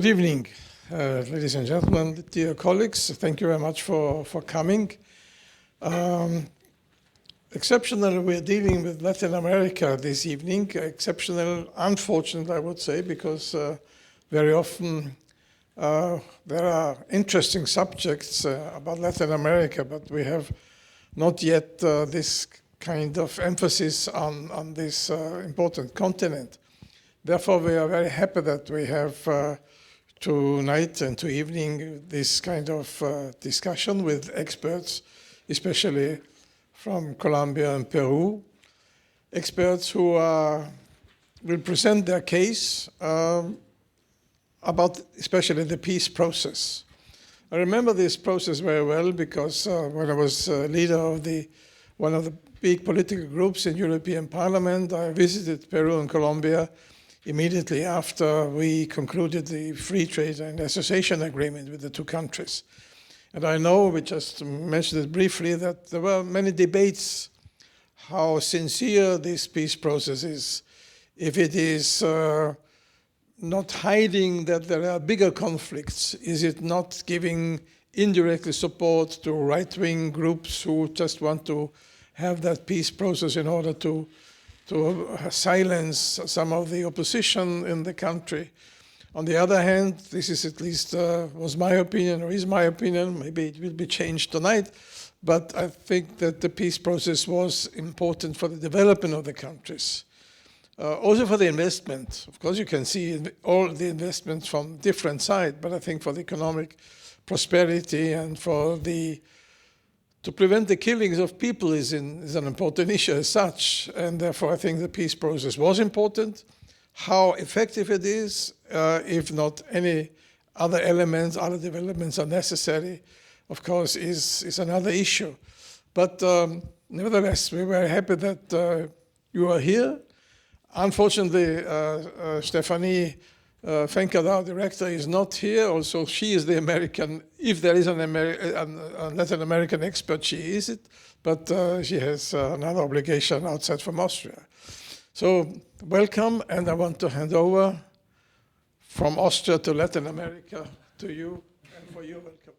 Good evening, ladies and gentlemen, dear colleagues. Thank you very much for coming. Exceptional, we're dealing with Latin America this evening. Exceptional, unfortunate, I would say, because very often there are interesting subjects about Latin America, but we have not yet this kind of emphasis on this important continent. Therefore, we are very happy that we have tonight and to evening this kind of discussion with experts, especially from Colombia and Peru, experts who will present their case about especially the peace process. I remember this process very well because when I was leader of one of the big political groups in European Parliament, I visited Peru and Colombia immediately after we concluded the free trade and association agreement with the two countries. And I know, we just mentioned it briefly, that there were many debates how sincere this peace process is, if it is not hiding that there are bigger conflicts, is it not giving indirectly support to right-wing groups who just want to have that peace process in order to silence some of the opposition in the country. On the other hand, this is at least was my opinion, or is my opinion, maybe it will be changed tonight, but I think that the peace process was important for the development of the countries. Also for the investment. Of course, you can see all the investments from different sides, but I think for the economic prosperity and to prevent the killings of people is an important issue as such, and therefore I think the peace process was important. How effective it is, if not any other elements, other developments are necessary, of course, is another issue. But nevertheless, we were happy that you are here. Unfortunately, Stephanie Fenkert, our director, is not here. Also, she is the American. If there is a Latin American expert, she is it. But she has another obligation outside from Austria. So welcome, and I want to hand over from Austria to Latin America to you, and for you, welcome.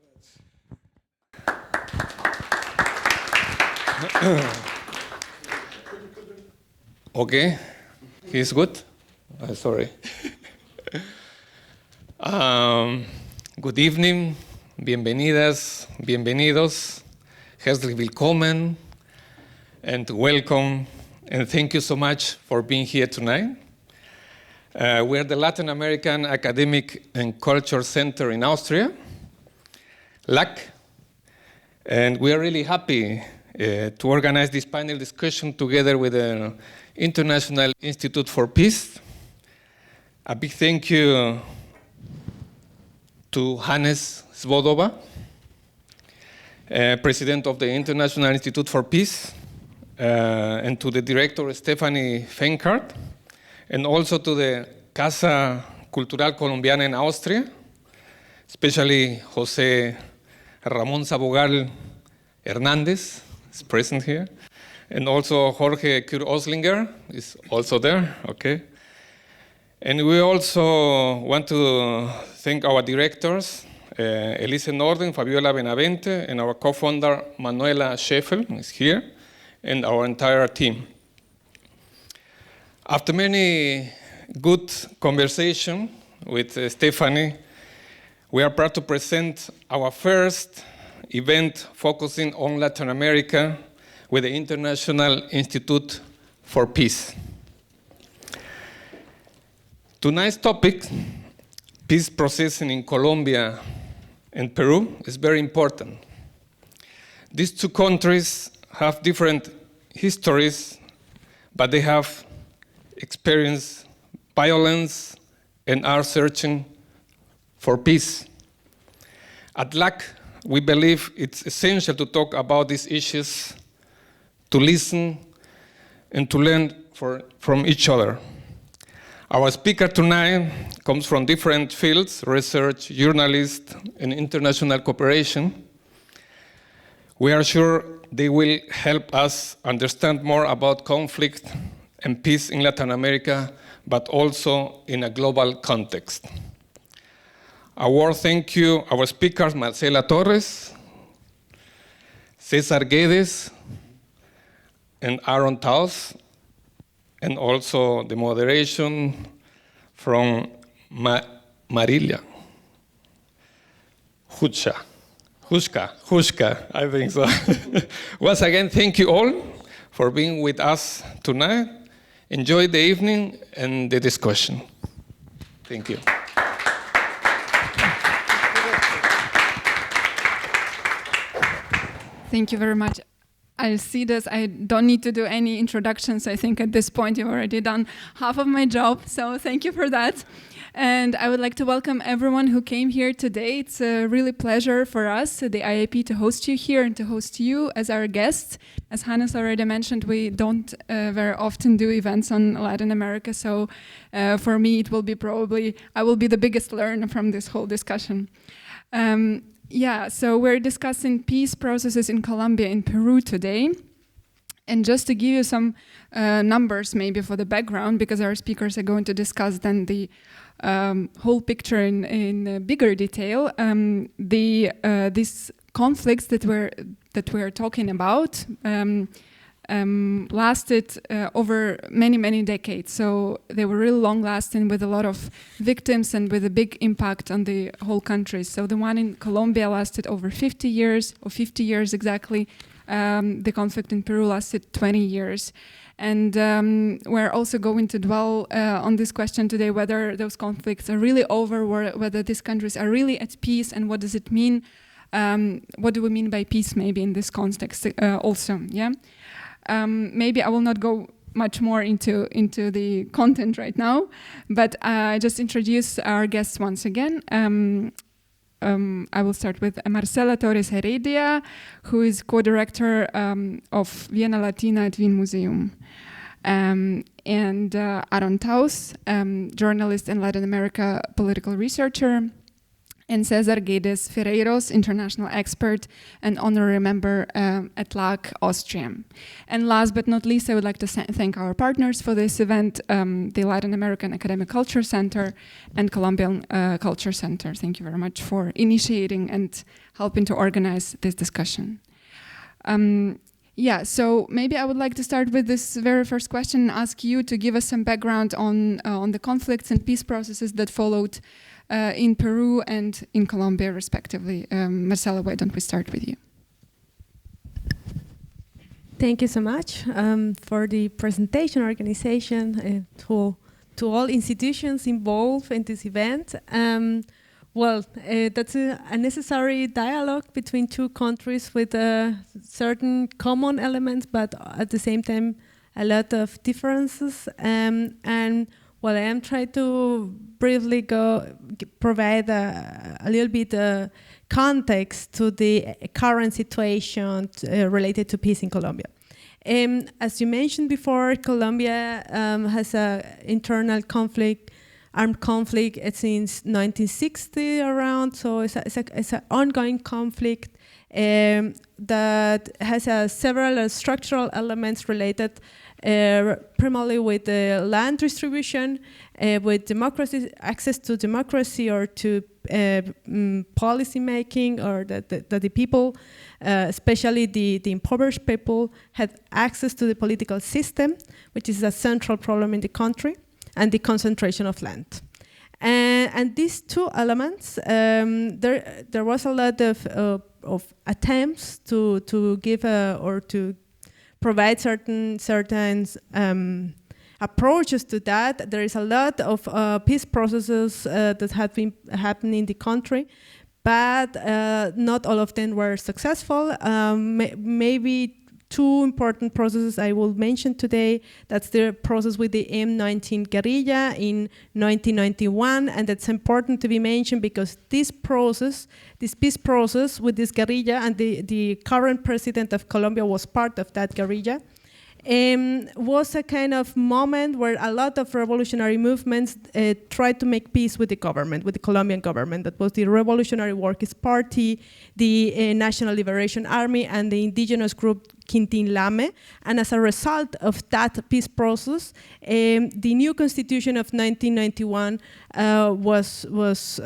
Okay, he's good. Sorry. Good evening, bienvenidas, bienvenidos, herzlich willkommen, and welcome, and thank you so much for being here tonight. We are the Latin American Academic and Culture Center in Austria, LAK, and we are really happy to organize this panel discussion together with the International Institute for Peace. A big thank you to Hannes SWOBODA, President of the International Institute for Peace, and to the Director Stephanie Fenkert, and also to the Casa Cultural Colombiana in Austria, especially José Ramón Sabogal Hernández is present here, and also Jorge Oslinger is also there, okay. And we also want to thank our directors, Elise Norden, Fabiola Benavente, and our co-founder, Manuela Scheffel, is here, and our entire team. After many good conversation with Stephanie, we are proud to present our first event focusing on Latin America with the International Institute for Peace. Tonight's topic, peace processing in Colombia and Peru, is very important. These two countries have different histories, but they have experienced violence and are searching for peace. At LAK, we believe it's essential to talk about these issues, to listen, and to learn from each other. Our speaker tonight comes from different fields, research, journalist, and international cooperation. We are sure they will help us understand more about conflict and peace in Latin America, but also in a global context. Award thank you our speakers, Marcela Torres, CÉSAR GUEDES, and Aaron TAUSS, and also the moderation from MARYLIA. HUSHCHA, I think so. Once again, thank you all for being with us tonight. Enjoy the evening and the discussion. Thank you. Thank you very much. Alcides, I don't need to do any introductions. I think at this point you've already done half of my job, so thank you for that. And I would like to welcome everyone who came here today. It's a really pleasure for us, the IAP, to host you here and to host you as our guests. As Hannes already mentioned, we don't very often do events on Latin America, so for me it will be I will be the biggest learner from this whole discussion. Yeah, so we're discussing peace processes in Colombia and Peru today. And just to give you some numbers maybe for the background, because our speakers are going to discuss then the whole picture in bigger detail, these conflicts that we're talking about lasted over many decades. So they were really long-lasting with a lot of victims and with a big impact on the whole country. So the one in Colombia lasted over 50 years, or 50 years exactly. The conflict in Peru lasted 20 years. And we're also going to dwell on this question today, whether those conflicts are really over, whether these countries are really at peace, and what does it mean? What do we mean by peace maybe in this context also, yeah? Maybe I will not go much more into the content right now, but I just introduce our guests once again. I will start with Marcela Torres Heredia, who is co-director of Vienna Latina at WienMuseum. And Aaron TAUSS, journalist and Latin America political researcher. And César GUEDES-FERREYROS, international expert and honorary member at LAK Austria. And last but not least, I would like to thank our partners for this event, the Latin American Academic Culture Center and Colombian Culture Center. Thank you very much for initiating and helping to organize this discussion. Yeah, so maybe I would like to start with this very first question and ask you to give us some background on the conflicts and peace processes that followed in Peru and in Colombia, respectively. Marcela, why don't we start with you? Thank you so much for the presentation organization, to all institutions involved in this event. That's a necessary dialogue between two countries with certain common elements, but at the same time a lot of differences. I am trying to briefly provide a little bit context to the current situation related to peace in Colombia. As you mentioned before, Colombia has an internal conflict, armed conflict since 1960 around, so it's an ongoing conflict that has several structural elements related primarily with the land distribution, with democracy, access to democracy or to policy making, or that the people, especially the impoverished people, had access to the political system, which is a central problem in the country, and the concentration of land. And these two elements, there was a lot of attempts to give or to provide certain approaches to that. There is a lot of peace processes that have been happening in the country, but not all of them were successful. Maybe two important processes I will mention today. That's the process with the M19 guerrilla in 1991, and that's important to be mentioned because this peace process with this guerrilla, and the current president of Colombia was part of that guerrilla, was a kind of moment where a lot of revolutionary movements tried to make peace with the government, with the Colombian government. That was the Revolutionary Workers' Party, the National Liberation Army, and the indigenous group Quintín Lame. And as a result of that peace process, the new constitution of 1991 was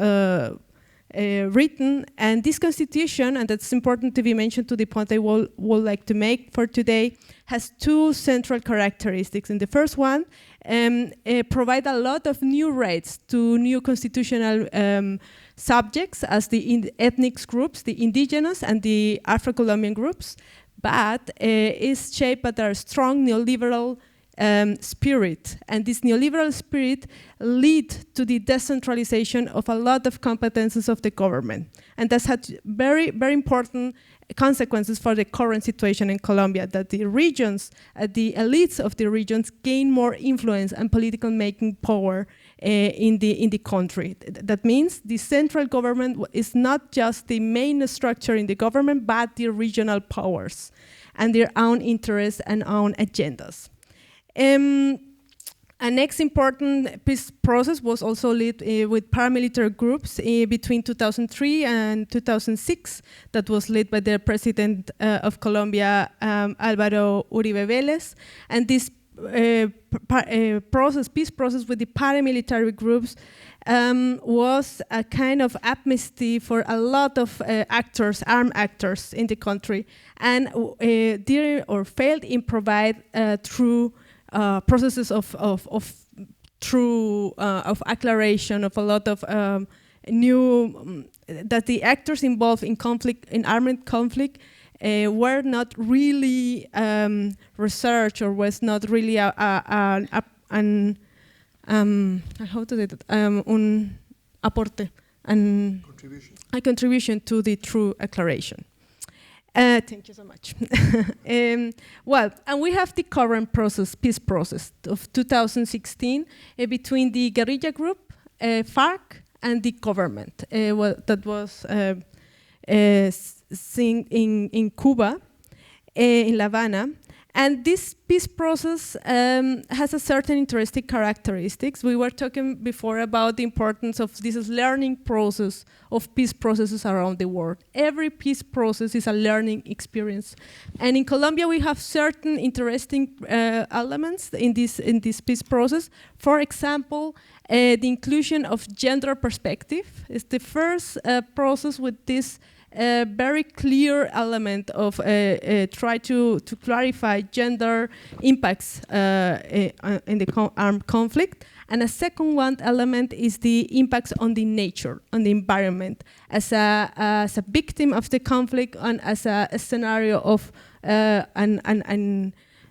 written. And this constitution, and that's important to be mentioned to the point I would like to make for today, has two central characteristics. And the first one, provide a lot of new rights to new constitutional subjects as the ethnic groups, the indigenous and the Afro-Colombian groups, but is shaped by a strong neoliberal spirit. And this neoliberal spirit lead to the decentralization of a lot of competences of the government. And that's had very, very important consequences for the current situation in Colombia, that the regions, the elites of the regions gain more influence and political making power in the country. That means the central government is not just the main structure in the government, but the regional powers and their own interests and own agendas. A next important peace process was also led with paramilitary groups between 2003 and 2006 that was led by the president of Colombia, Álvaro Uribe Vélez. And this peace process with the paramilitary groups was a kind of amnesty for a lot of actors, armed actors in the country, and didn't or failed in provide through processes of acceleration of a lot of new that the actors involved in conflict, in armed conflict, were not really researched, or was not really how to say that, un aporte, a contribution to the true acceleration. Thank you so much. Well, and we have the current process, peace process of 2016 between the guerrilla group, FARC, and the government. That was seen in Cuba, in La Habana. And this peace process has a certain interesting characteristics. We were talking before about the importance of this learning process of peace processes around the world. Every peace process is a learning experience. And in Colombia, we have certain interesting elements in this peace process. For example, the inclusion of gender perspective is the first process with this very clear element of try to clarify gender impacts in the armed conflict. And a second one element is the impacts on the nature, on the environment, as a victim of the conflict and as a scenario of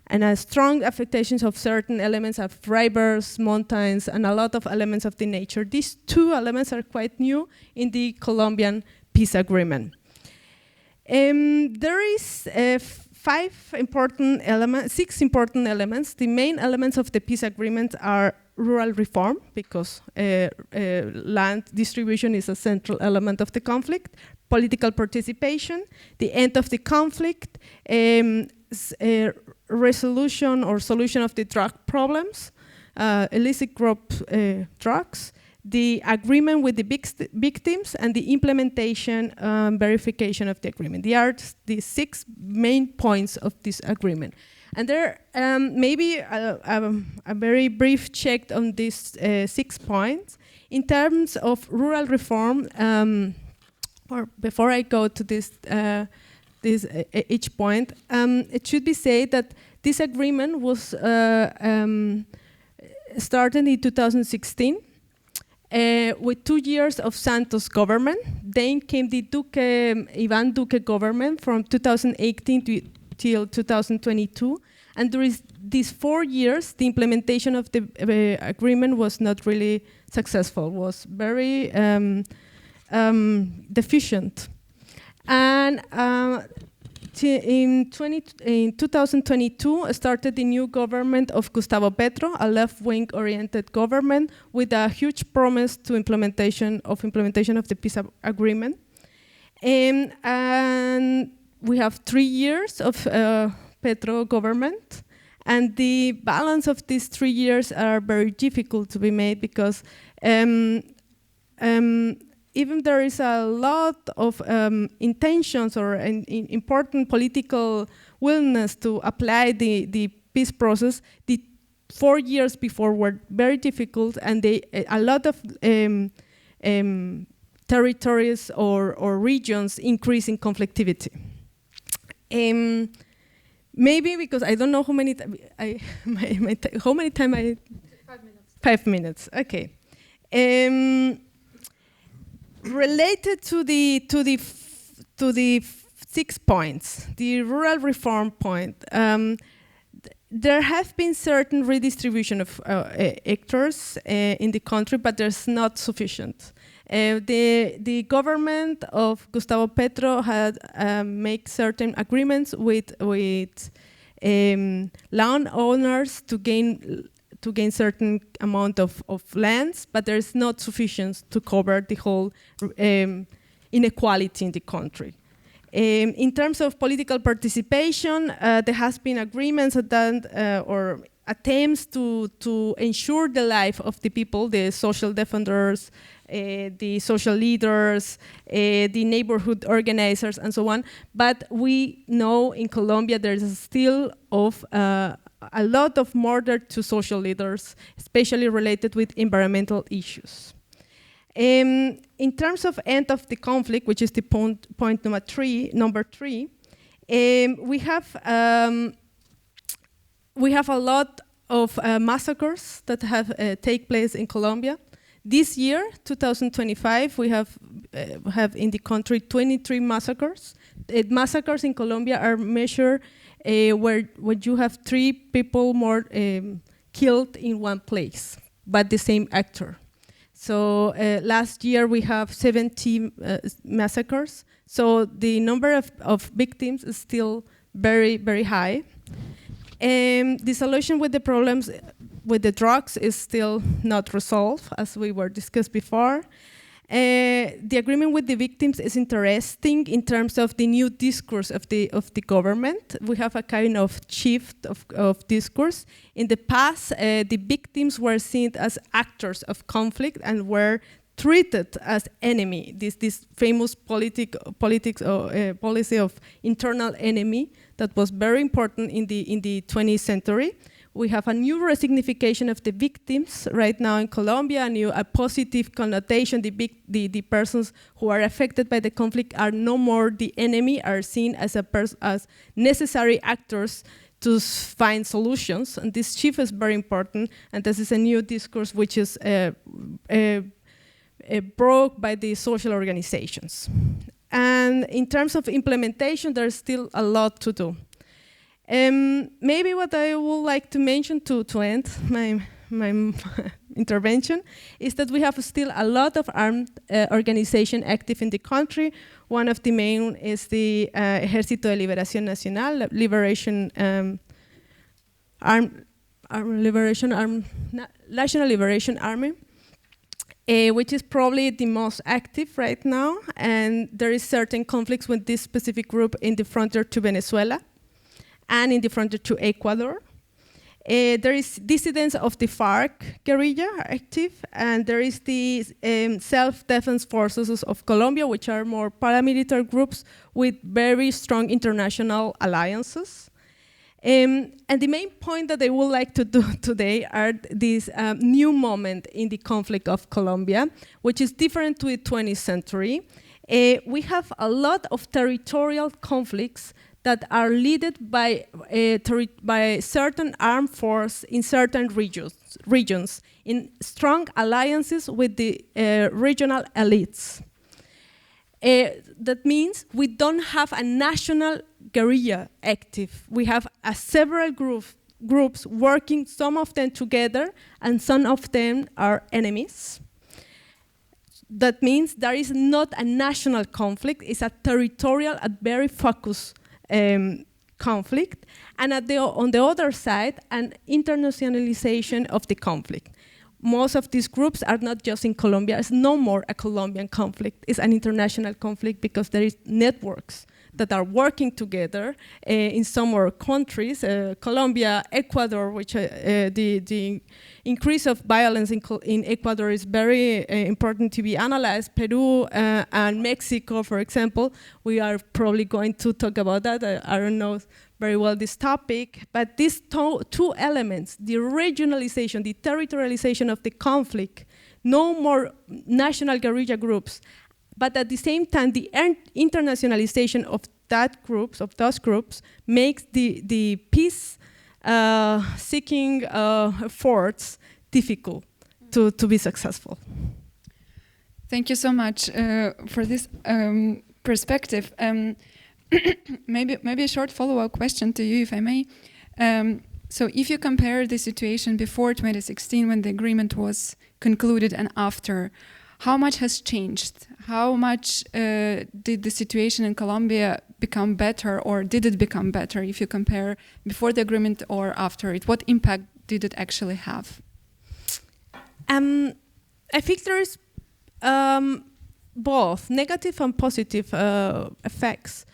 and a strong affectations of certain elements of rivers, mountains, and a lot of elements of the nature. These two elements are quite new in the Colombian peace agreement. There is six important elements. The main elements of the peace agreement are rural reform, because land distribution is a central element of the conflict, political participation, the end of the conflict, resolution or solution of the drug problems, illicit drugs, the agreement with the victims, and the implementation verification of the agreement. They are the 6 main points of this agreement. And there maybe a very brief check on these 6 points. In terms of rural reform, or before I go to this each point, it should be said that this agreement was started in 2016 with 2 years of Santos government. Then came the Iván Duque government from 2018 till 2022. And during these 4 years, the implementation of the agreement was not really successful, was very deficient. And in 2022, started the new government of Gustavo Petro, a left-wing oriented government with a huge promise to implementation of the peace agreement. And we have 3 years of Petro government, and the balance of these 3 years are very difficult to be made, because even there is a lot of intentions or important political willingness to apply the peace process, the 4 years before were very difficult, and a lot of territories or regions increasing conflictivity. Maybe because I don't know how many how many time I 5 minutes. 5 minutes. Okay. Related to the 6 points, the rural reform point. There have been certain redistribution of hectares in the country, but there's not sufficient. The government of Gustavo Petro had made certain agreements with landowners to gain certain amount of lands, but there's not sufficient to cover the whole inequality in the country. In terms of political participation, there has been agreements or attempts to ensure the life of the people, the social defenders, the social leaders, the neighborhood organizers, and so on. But we know in Colombia there is still a lot of murder to social leaders, especially related with environmental issues. In terms of end of the conflict, which is the point number three, we have a lot of massacres that have take place in Colombia. This year, 2025, we have in the country 23 massacres. Massacres in Colombia are measured where you have 3 people more killed in one place, but the same actor. So last year we have 70 massacres. So the number of victims is still very, very high. The solution with the problems with the drugs is still not resolved, as we were discussed before. The agreement with the victims is interesting in terms of the new discourse of the government. We have a kind of shift of discourse. In the past, the victims were seen as actors of conflict and were treated as enemy. This famous policy of internal enemy that was very important in the 20th century. We have a new resignification of the victims right now in Colombia, a positive connotation. The persons who are affected by the conflict are no more the enemy, are seen as necessary actors to find solutions. And this shift is very important, and this is a new discourse which is brought by the social organizations. And in terms of implementation, there's still a lot to do. Maybe what I would like to mention to end my intervention is that we have still a lot of armed organization active in the country. One of the main is the Ejército de Liberación Nacional, National Liberation Army, which is probably the most active right now. And there is certain conflicts with this specific group in the frontier to Venezuela and in the frontier to Ecuador. There is dissidents of the FARC guerrilla active, and there is the self-defense forces of Colombia, which are more paramilitary groups with very strong international alliances. And the main point that I would like to do today are this new moment in the conflict of Colombia, which is different to the 20th century. We have a lot of territorial conflicts that are led by certain armed force in certain regions in strong alliances with the regional elites. That means we don't have a national guerrilla active. We have several groups working, some of them together, and some of them are enemies. That means there is not a national conflict, it's a territorial, a very focused conflict, and on the other side, an internationalization of the conflict. Most of these groups are not just in Colombia. It's no more a Colombian conflict. It's an international conflict because there is networks that are working together in some more countries, Colombia, Ecuador, which the increase of violence in Ecuador is very important to be analyzed. Peru and Mexico, for example, we are probably going to talk about that. I don't know very well this topic, but these two elements, the regionalization, the territorialization of the conflict, no more national guerrilla groups, But at the same time, the internationalization of those groups, makes the peace seeking efforts difficult to be successful. Thank you so much for this perspective. Maybe a short follow-up question to you, if I may. So if you compare the situation before 2016, when the agreement was concluded, and after, how much has changed? How much did the situation in Colombia become better, or did it become better if you compare before the agreement or after it? What impact did it actually have? I think there is both negative and positive effects.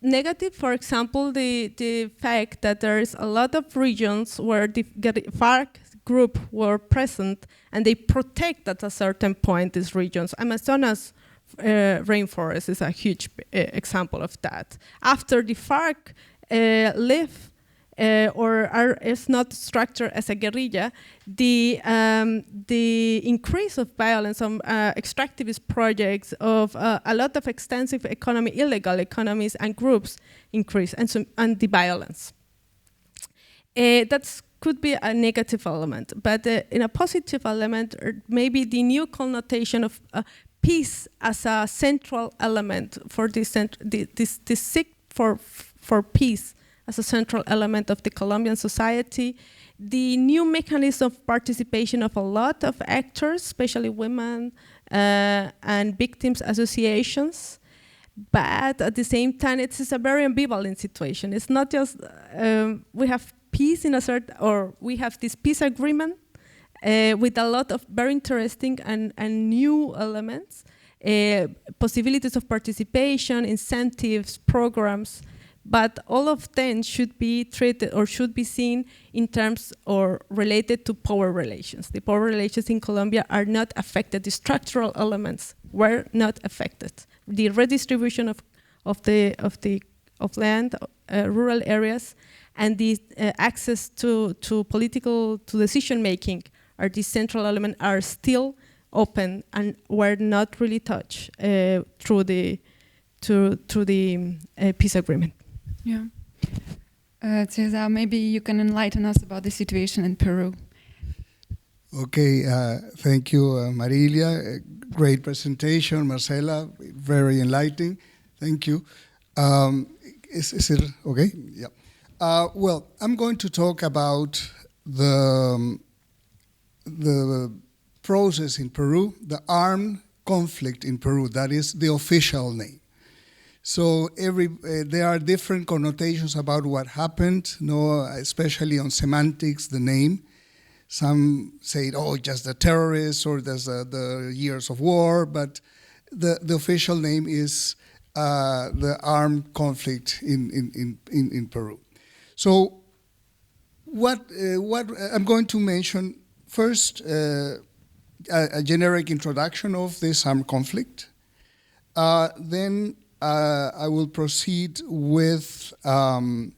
Negative, for example, the fact that there is a lot of regions where the FARC group were present and they protect at a certain point these regions. Amazonas rainforest is a huge example of that. After the FARC left is not structured as a guerrilla, the increase of violence on extractivist projects of a lot of extensive illegal economies and groups increase, and the violence. That could be a negative element, but in a positive element, maybe the new connotation of peace as a central element for this seek for peace as a central element of the Colombian society, the new mechanism of participation of a lot of actors, especially women and victims associations. But at the same time, it is a very ambivalent situation. It's not just we have peace in a certain, or we have this peace agreement with a lot of very interesting and new elements, possibilities of participation, incentives, programs. But all of them should be treated or should be seen in terms or related to power relations. The power relations in Colombia are not affected. The structural elements were not affected. The redistribution of land, rural areas, and the access to decision making are the central element, are still open and were not really touched through the peace agreement. Yeah. César, maybe you can enlighten us about the situation in Peru. Okay, thank you, Marylia. Great presentation, Marcela, very enlightening. Thank you. Is it okay? Yeah. Well, I'm going to talk about the process in Peru, the armed conflict in Peru. That is the official name. So there are different connotations about what happened, especially on semantics, the name. Some say, oh, just the terrorists or there's the years of war, but the official name is the armed conflict in Peru. So what I'm going to mention first, a generic introduction of this armed conflict. Then I will proceed with the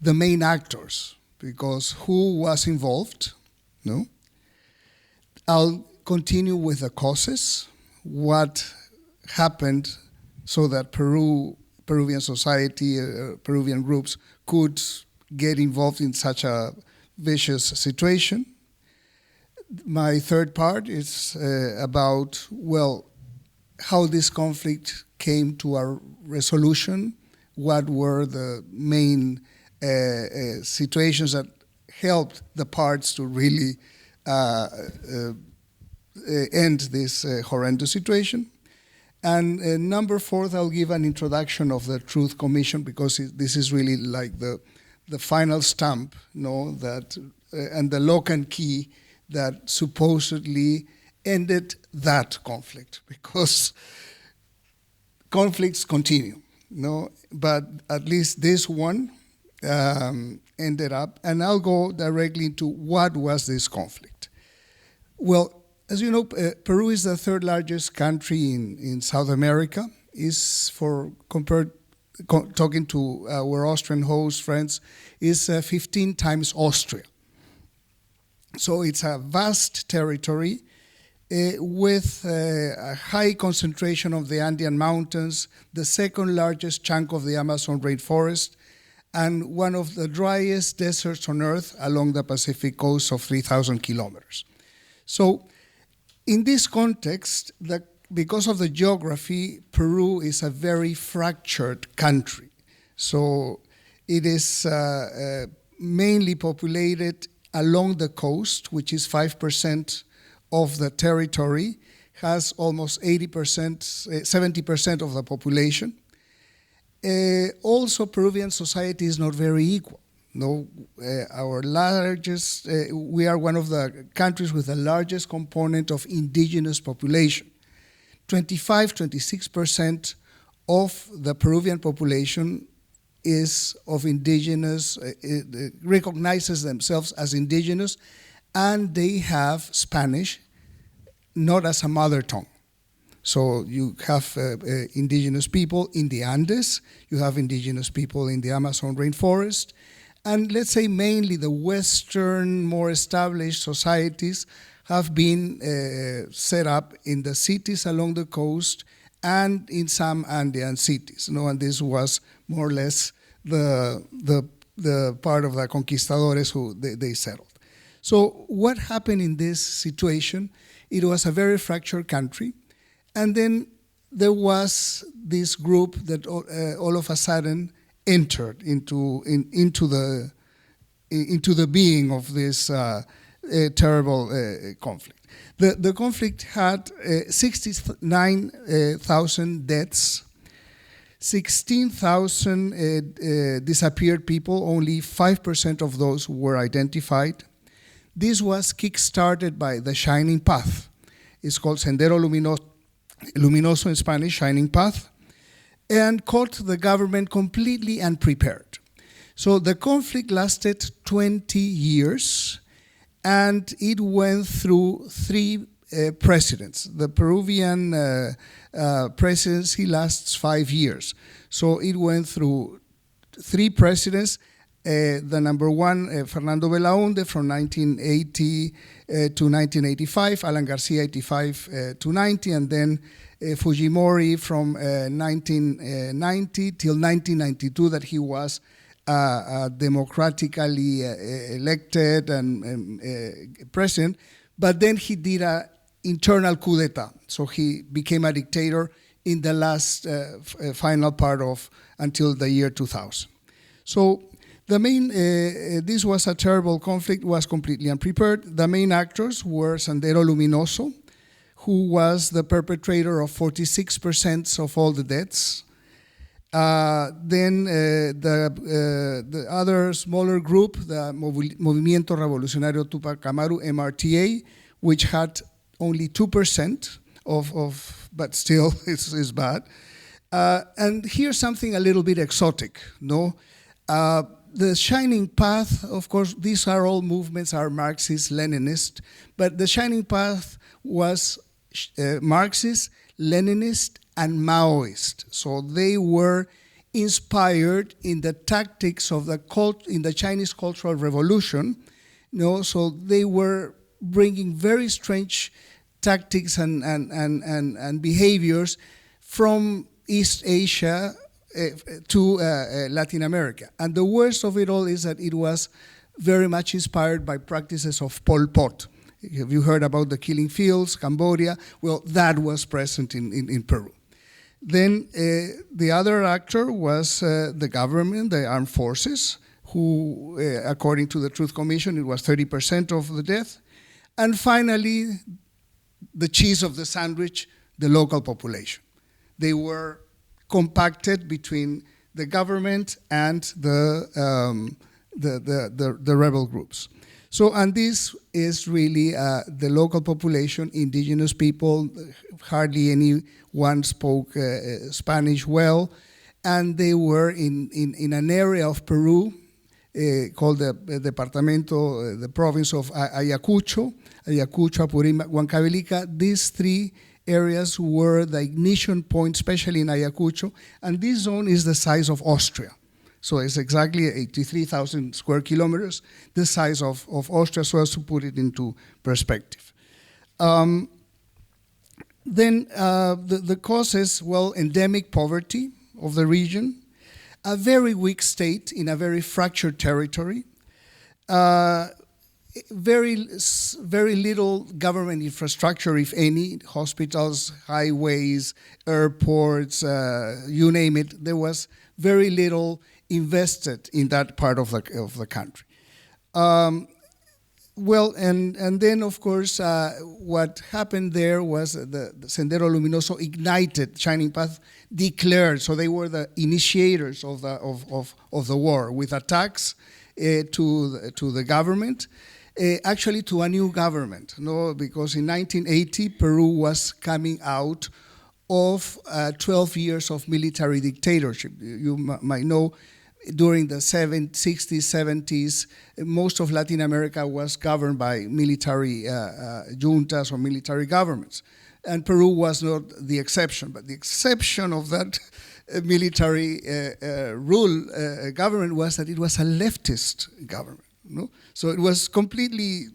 main actors, because who was involved, no? I'll continue with the causes, what happened so that Peruvian society, Peruvian groups could get involved in such a vicious situation. My third part is about, well, how this conflict came to a resolution, what were the main situations that helped the parts to really end this horrendous situation. And number four, I'll give an introduction of the Truth Commission, because this is really like the final stamp, that and the lock and key that supposedly ended that conflict, because conflicts continue, but at least this one ended up, and I'll go directly into what was this conflict. Well, as you know, Peru is the third largest country in South America. Talking to our Austrian host friends, is 15 times Austria. So it's a vast territory, with a high concentration of the Andean mountains, the second largest chunk of the Amazon rainforest, and one of the driest deserts on Earth along the Pacific coast of 3,000 kilometers. So in this context, because of the geography, Peru is a very fractured country. So it is mainly populated along the coast, which is 5% of the territory, has almost 80%, 70% of the population. Also, Peruvian society is not very equal. No, our largest, we are one of the countries with the largest component of indigenous population. 26% of the Peruvian population is of indigenous, recognizes themselves as indigenous, and they have Spanish not as a mother tongue. So you have indigenous people in the Andes, you have indigenous people in the Amazon rainforest, and let's say mainly the Western, more established societies have been set up in the cities along the coast and in some Andean cities. And this was more or less the part of the conquistadores who they settled. So what happened in this situation? It was a very fractured country, and then there was this group that all of a sudden entered into the being of this terrible conflict. The conflict had 69,000 deaths, 16,000 disappeared people, only 5% of those were identified. This was kick-started by the Shining Path. It's called Sendero Luminoso in Spanish, Shining Path, and caught the government completely unprepared. So the conflict lasted 20 years, and it went through 3 presidents. The Peruvian presidency lasts 5 years. So it went through 3 presidents. The number one, Fernando Belaunde from 1980 to 1985, Alan Garcia 85 to 90, and then Fujimori from 1990 till 1992, that he was democratically elected and president, but then he did an internal coup d'etat. So he became a dictator in the last final part of until the year 2000. So the main, this was a terrible conflict, was completely unprepared. The main actors were Sendero Luminoso, who was the perpetrator of 46% of all the deaths. Then the other smaller group, the Movimiento Revolucionario Tupac Amaru, MRTA, which had only 2% but still is bad. And here's something a little bit exotic, no? The Shining Path, of course, these are all movements, are Marxist, Leninist, but the Shining Path was Marxist, Leninist, and Maoist. So they were inspired in the tactics of in the Chinese Cultural Revolution. So they were bringing very strange tactics and behaviors from East Asia to Latin America. And the worst of it all is that it was very much inspired by practices of Pol Pot. Have you heard about the killing fields, Cambodia? Well, that was present in Peru. Then the other actor was the government, the armed forces, who, according to the Truth Commission, it was 30% of the death. And finally, the cheese of the sandwich, the local population. They were compacted between the government and the rebel groups. So, and this is really the local population, indigenous people, hardly anyone spoke Spanish well, and they were in an area of Peru called the Departamento, the province of Ayacucho, Apurímac, Huancavelica. These 3 areas were the ignition point, especially in Ayacucho, and this zone is the size of Austria. So it's exactly 83,000 square kilometers, the size of Austria, so as to put it into perspective. Then the causes, well, endemic poverty of the region, a very weak state in a very fractured territory, very little government infrastructure, if any, hospitals, highways, airports, you name it. There was very little invested in that part of the country. Well, and then, of course, what happened there was the Sendero Luminoso ignited, Shining Path declared, so they were the initiators of the war with attacks to the government, actually to a new government, no? Because in 1980, Peru was coming out of 12 years of military dictatorship. You might know, during the 60s, 70s, most of Latin America was governed by military juntas or military governments. And Peru was not the exception, but the exception of that military government was that it was a leftist government. No? So it was completely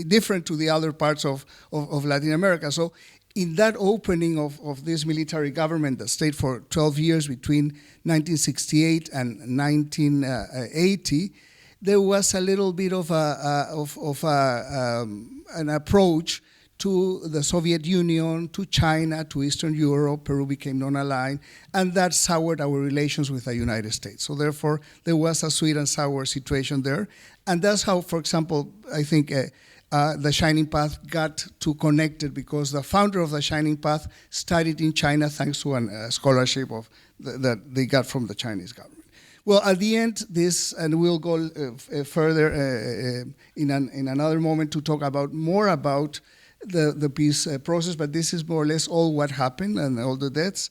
different to the other parts of Latin America. So in that opening of this military government that stayed for 12 years between 1968 and 1980, there was a little bit of an approach to the Soviet Union, to China, to Eastern Europe. Peru became non-aligned, and that soured our relations with the United States. So therefore, there was a sweet and sour situation there. And that's how, for example, I think the Shining Path got too connected, because the founder of the Shining Path studied in China thanks to a scholarship that they got from the Chinese government. Well, at the end, and we'll go further in another moment to talk more about the peace process, but this is more or less all what happened and all the deaths.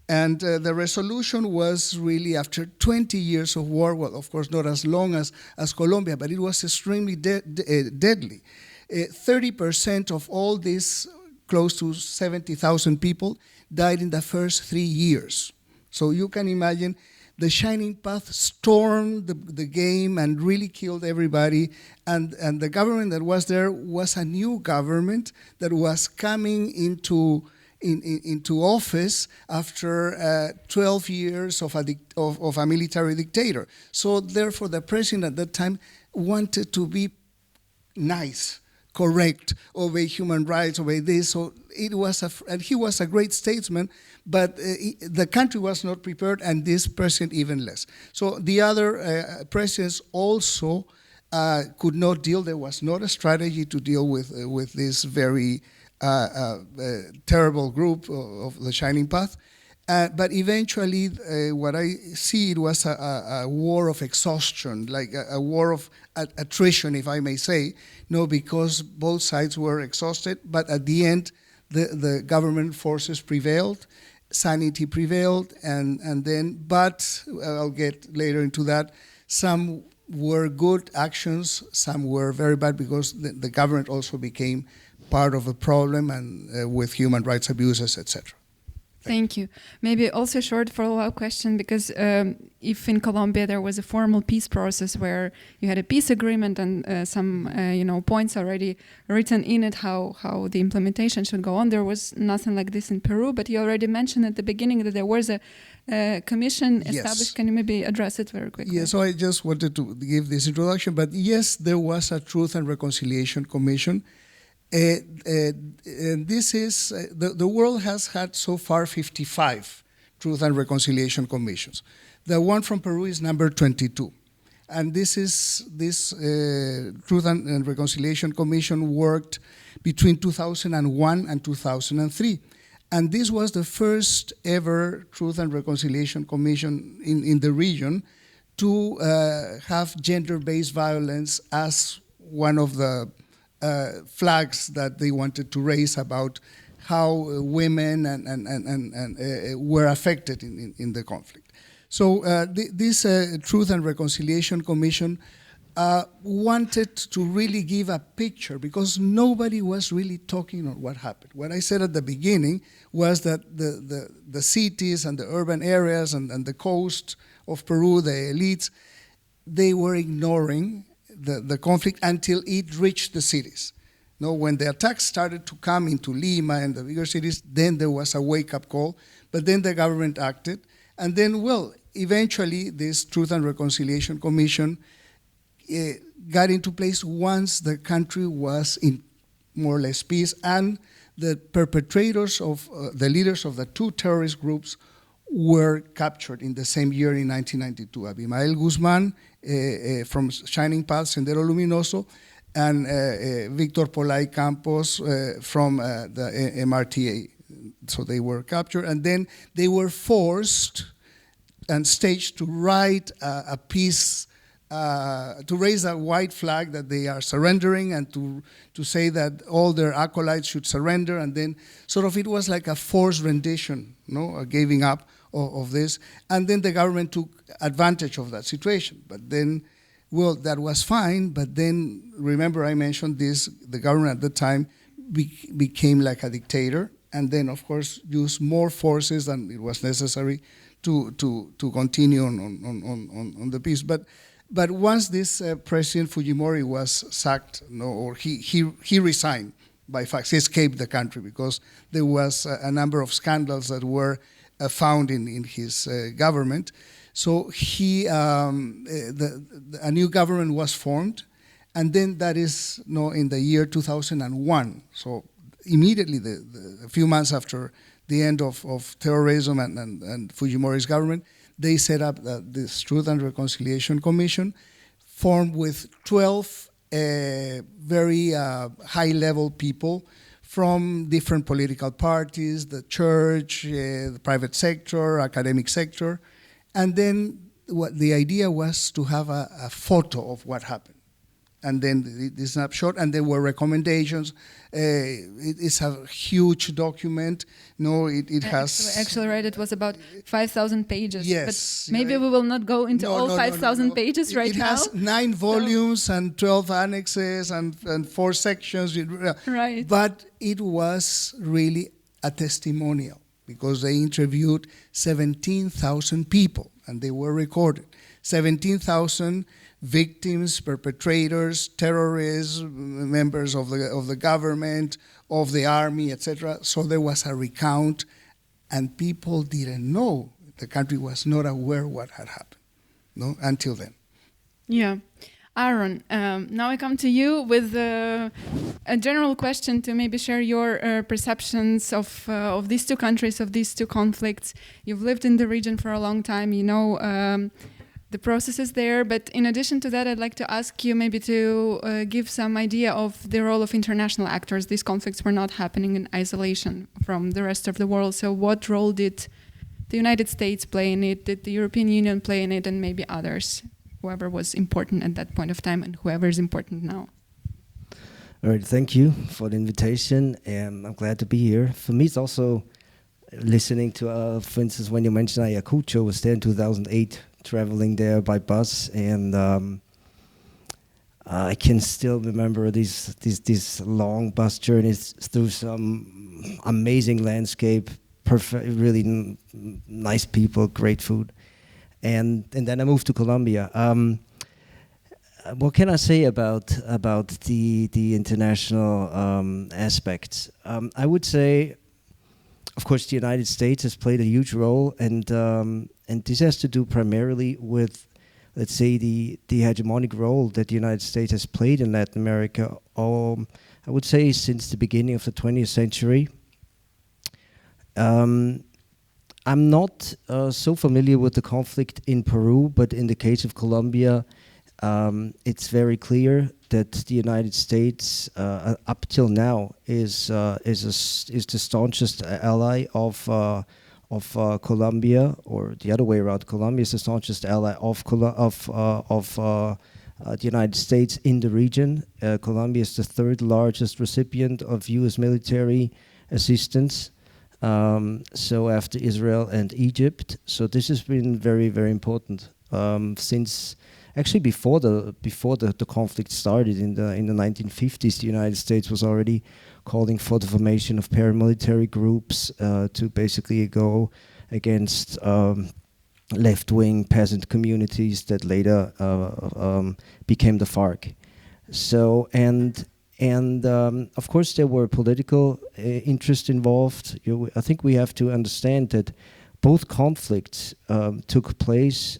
And the resolution was really after 20 years of war, well, of course, not as long as Colombia, but it was extremely deadly. 30% of all these close to 70,000 people died in the first 3 years. So you can imagine the Shining Path stormed the game and really killed everybody. And the government that was there was a new government that was coming into office after 12 years of a military dictator. So therefore, the president at that time wanted to be nice, correct, obey human rights, obey this. So it was and he was a great statesman, but the country was not prepared, and this president even less. So the other presidents also could not deal. There was not a strategy to deal with this very terrible group of the Shining Path. But eventually, what I see, it was a war of exhaustion, like a war of attrition, if I may say, because both sides were exhausted. But at the end, the government forces prevailed, sanity prevailed, and then, but I'll get later into that, some were good actions, some were very bad, because the government also became part of the problem, and with human rights abuses, etc. Thank you. Maybe also a short follow-up question, because if in Colombia there was a formal peace process where you had a peace agreement and some points already written in it, how the implementation should go on, there was nothing like this in Peru. But you already mentioned at the beginning that there was a commission established. Yes. Can you maybe address it very quickly? Yeah, so I just wanted to give this introduction, but yes, there was a Truth and Reconciliation Commission. This is, the world has had so far 55 Truth and Reconciliation Commissions. The one from Peru is number 22. And this Truth and Reconciliation Commission worked between 2001 and 2003. And this was the first ever Truth and Reconciliation Commission in the region to have gender-based violence as one of the flags that they wanted to raise about how women were affected in the conflict. So this Truth and Reconciliation Commission wanted to really give a picture, because nobody was really talking on what happened. What I said at the beginning was that the cities and the urban areas and the coast of Peru, the elites, they were ignoring the conflict until it reached the cities. No, when the attacks started to come into Lima and the bigger cities, then there was a wake-up call, but then the government acted. And then, well, eventually this Truth and Reconciliation Commission got into place once the country was in more or less peace, and the perpetrators of, the leaders of the two terrorist groups were captured in the same year in 1992. Abimael Guzman from Shining Path, Sendero Luminoso, and Victor Polay Campos from the MRTA. So they were captured, and then they were forced and staged to write a piece, to raise a white flag that they are surrendering, and to say that all their acolytes should surrender, and then sort of it was like a forced rendition, no, a giving up of this, and then the government took advantage of that situation. But then, well, that was fine, but then, remember I mentioned this, the government at the time became like a dictator, and then of course used more forces than it was necessary to continue on the peace. But once this President Fujimori was sacked, no, or he resigned, by fact, he escaped the country because there was a number of scandals that were found in his government. So a new government was formed, and then that is in the year 2001. So immediately, a few months after the end of terrorism and Fujimori's government, they set up this Truth and Reconciliation Commission, formed with 12 very high-level people from different political parties, the church, the private sector, academic sector. And then the idea was to have a photo of what happened. And then the snapshot, and there were recommendations. It's a huge document. No, it has... Actually, right, it was about 5,000 pages. Yes. But maybe we will not go into all 5,000 pages right now. It has 9 volumes and 12 annexes and 4 sections. Right. But it was really a testimonial, because they interviewed 17,000 people, and they were recorded. 17,000 victims, perpetrators, terrorists, members of the government, of the army, etc. So there was a recount, and people didn't know. The country was not aware what had happened, no, until then. Yeah. Aaron, now I come to you with a general question to maybe share your perceptions of these two countries, of these two conflicts. You've lived in the region for a long time, you know the processes there, but in addition to that, I'd like to ask you maybe to give some idea of the role of international actors. These conflicts were not happening in isolation from the rest of the world, so what role did the United States play in it, did the European Union play in it, and maybe others, whoever was important at that point of time and whoever is important now? All right, thank you for the invitation, and I'm glad to be here. For me, it's also listening to, for instance, when you mentioned Ayacucho, was there in 2008, traveling there by bus, and I can still remember these long bus journeys through some amazing landscape, perfect, really nice people, great food, and then I moved to Colombia. What can I say about the international aspects? I would say, of course, the United States has played a huge role, and this has to do primarily with, let's say, the hegemonic role that the United States has played in Latin America. I would say since the beginning of the 20th century. I'm not so familiar with the conflict in Peru, but in the case of Colombia, it's very clear that the United States, up till now, is the staunchest ally of Colombia, or the other way around. Colombia is the staunchest ally of the United States in the region. Colombia is the 3rd largest recipient of U.S. military assistance. So after Israel and Egypt, so this has been very, very important since. Actually, before the conflict started in the 1950s, the United States was already calling for the formation of paramilitary groups to basically go against left-wing peasant communities that later became the FARC. So and And of course, there were political interests involved. I think we have to understand that both conflicts took place,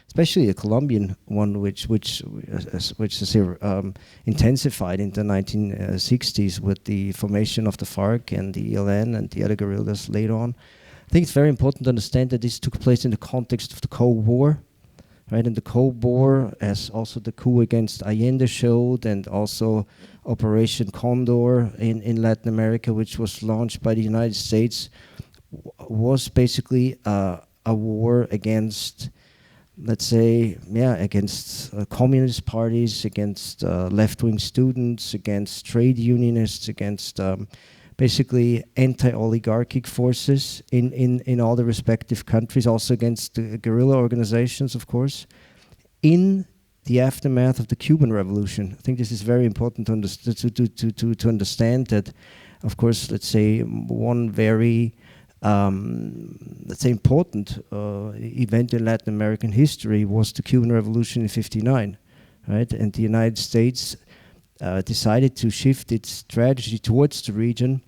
especially the Colombian one, which is intensified in the 1960s with the formation of the FARC and the ELN and the other guerrillas later on. I think it's very important to understand that this took place in the context of the Cold War. Right, and the Cold War, as also the coup against Allende showed, and also Operation Condor in Latin America, which was launched by the United States, was basically a war against, let's say, against communist parties, against left-wing students, against trade unionists, against basically anti-oligarchic forces in all the respective countries, also against the guerrilla organizations, of course, in the aftermath of the Cuban Revolution. I think this is very important to understand that, of course, let's say one very, let's say, important event in Latin American history was the Cuban Revolution in '59, right? And the United States decided to shift its strategy towards the region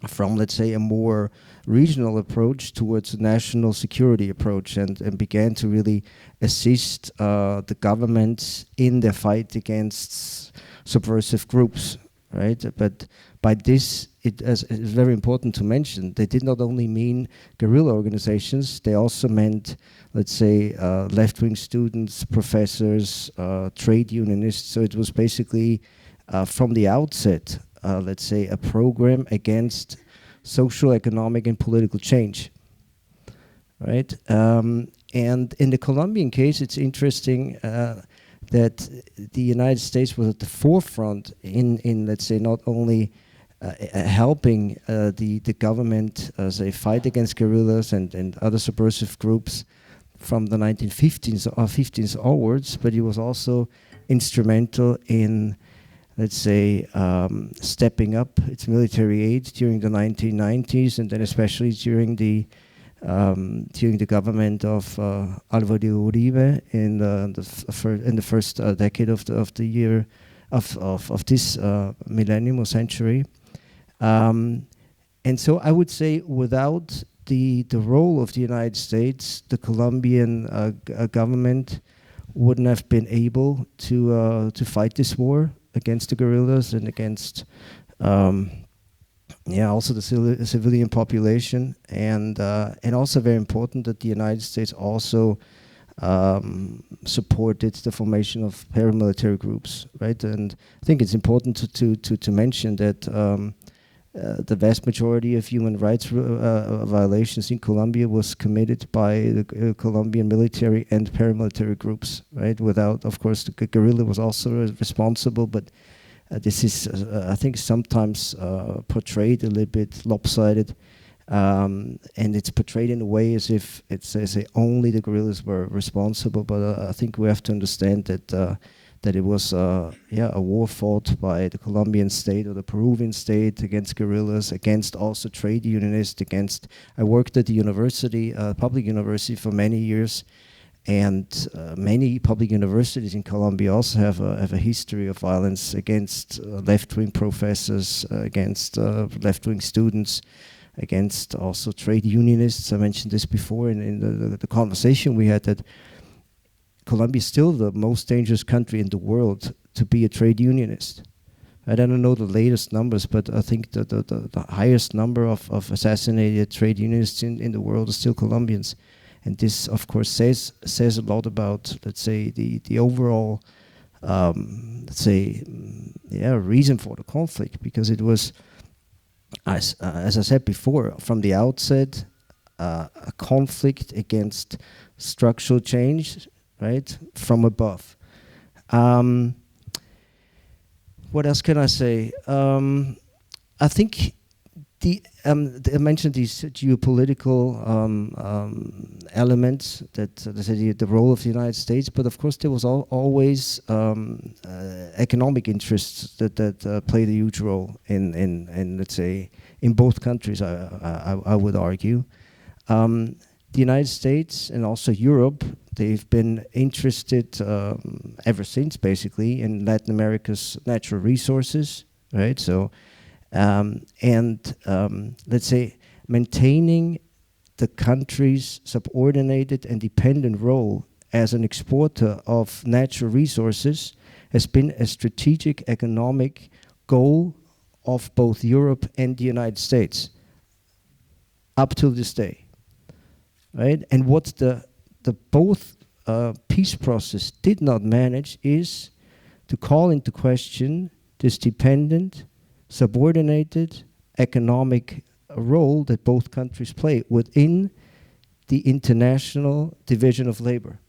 from, let's say, a more regional approach towards a national security approach, and began to really assist the governments in their fight against subversive groups, right? But by this, it is very important to mention, they did not only mean guerrilla organizations, they also meant, let's say, left-wing students, professors, trade unionists. So it was basically, from the outset, let's say, a program against social, economic, and political change, right? And in the Colombian case, it's interesting that the United States was at the forefront in let's say, not only helping the government say, fight against guerrillas and other subversive groups from the 1950s or 50s onwards, but it was also instrumental in, let's say, stepping up its military aid during the 1990s, and then especially during the government of Álvaro Uribe in the first decade of the year of this millennium or century. And so I would say, without the role of the United States, the Colombian government wouldn't have been able to fight this war against the guerrillas and against also the civilian population, and also very important that the United States also supported the formation of paramilitary groups, right? And I think it's important to mention that the vast majority of human rights violations in Colombia was committed by the Colombian military and paramilitary groups, right? Without, of course, the guerrilla was also responsible, but this is, I think, sometimes portrayed a little bit lopsided, and it's portrayed in a way as if it's only the guerrillas were responsible. But I think we have to understand that it was a war fought by the Colombian state or the Peruvian state against guerrillas, against also trade unionists, against. I worked at the university, public university, for many years. And many public universities in Colombia also have a history of violence against left-wing professors, against left-wing students, against also trade unionists. I mentioned this before in the conversation we had, that Colombia is still the most dangerous country in the world to be a trade unionist. I don't know the latest numbers, but I think that the highest number of assassinated trade unionists in the world are still Colombians. And this, of course, says a lot about, let's say, the overall, let's say, reason for the conflict, because it was, as I said before, from the outset, a conflict against structural change, right, from above. What else can I say? I think I mentioned these geopolitical elements, that the role of the United States, but of course there was always economic interests that played a huge role in let's say, in both countries. I would argue, the United States and also Europe, they've been interested ever since, basically, in Latin America's natural resources, right? So, let's say, maintaining the country's subordinated and dependent role as an exporter of natural resources has been a strategic economic goal of both Europe and the United States up till this day, right? And what the both peace process did not manage is to call into question this dependent, subordinated economic role that both countries play within the international division of labor.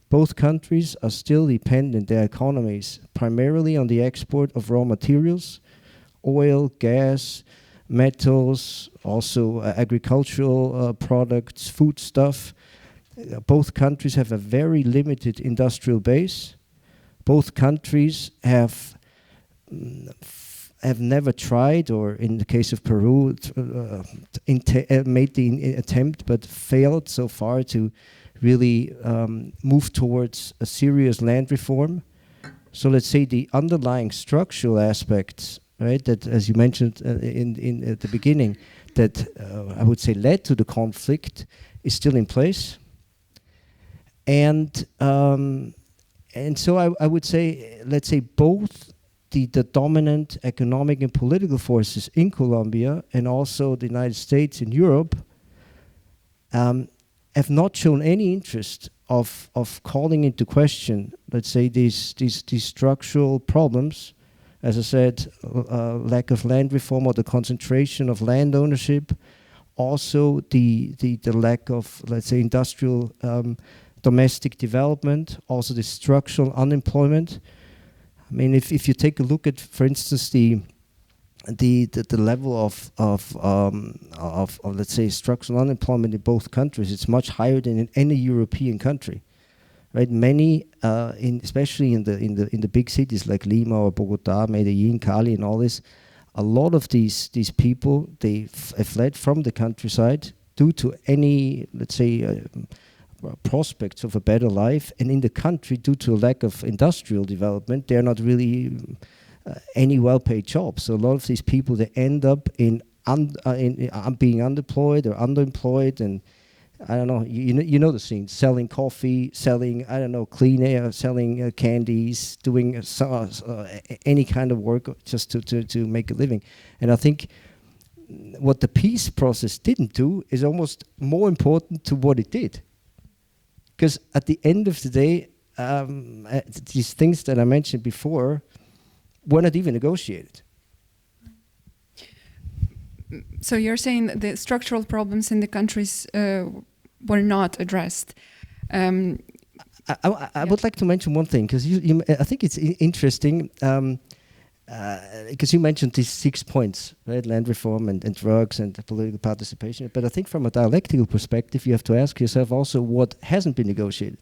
Both countries are still dependent, their economies, primarily on the export of raw materials, oil, gas, metals, also agricultural products, foodstuff. Both countries have a very limited industrial base. Both countries have never tried, or in the case of Peru, made the attempt but failed so far to really move towards a serious land reform. So let's say the underlying structural aspects, right, that as you mentioned in at the beginning, that I would say led to the conflict is still in place. And so I would say, let's say both the dominant economic and political forces in Colombia and also the United States and Europe have not shown any interest of calling into question, let's say, these structural problems. As I said, lack of land reform or the concentration of land ownership, also the lack of, let's say, industrial domestic development, also the structural unemployment. I mean, if you take a look at, for instance, the level of let's say structural unemployment in both countries, it's much higher than in any European country, right? Many, especially in the big cities like Lima or Bogota, Medellin, Cali, and all this, a lot of these people, they fled from the countryside due to any, let's say, prospects of a better life, and in the country, due to a lack of industrial development, they're not really any well-paid jobs. So a lot of these people, they end up in being underemployed or underemployed, and I don't know, you know the scene, selling coffee, selling, I don't know, clean air, selling candies, doing any kind of work just to make a living. And I think what the peace process didn't do is almost more important to what it did. Because at the end of the day, these things that I mentioned before were not even negotiated. So you're saying that the structural problems in the countries were not addressed. I would like to mention one thing, because I think it's interesting, because you mentioned these 6 points, right? Land reform and drugs and political participation. But I think from a dialectical perspective, you have to ask yourself also what hasn't been negotiated,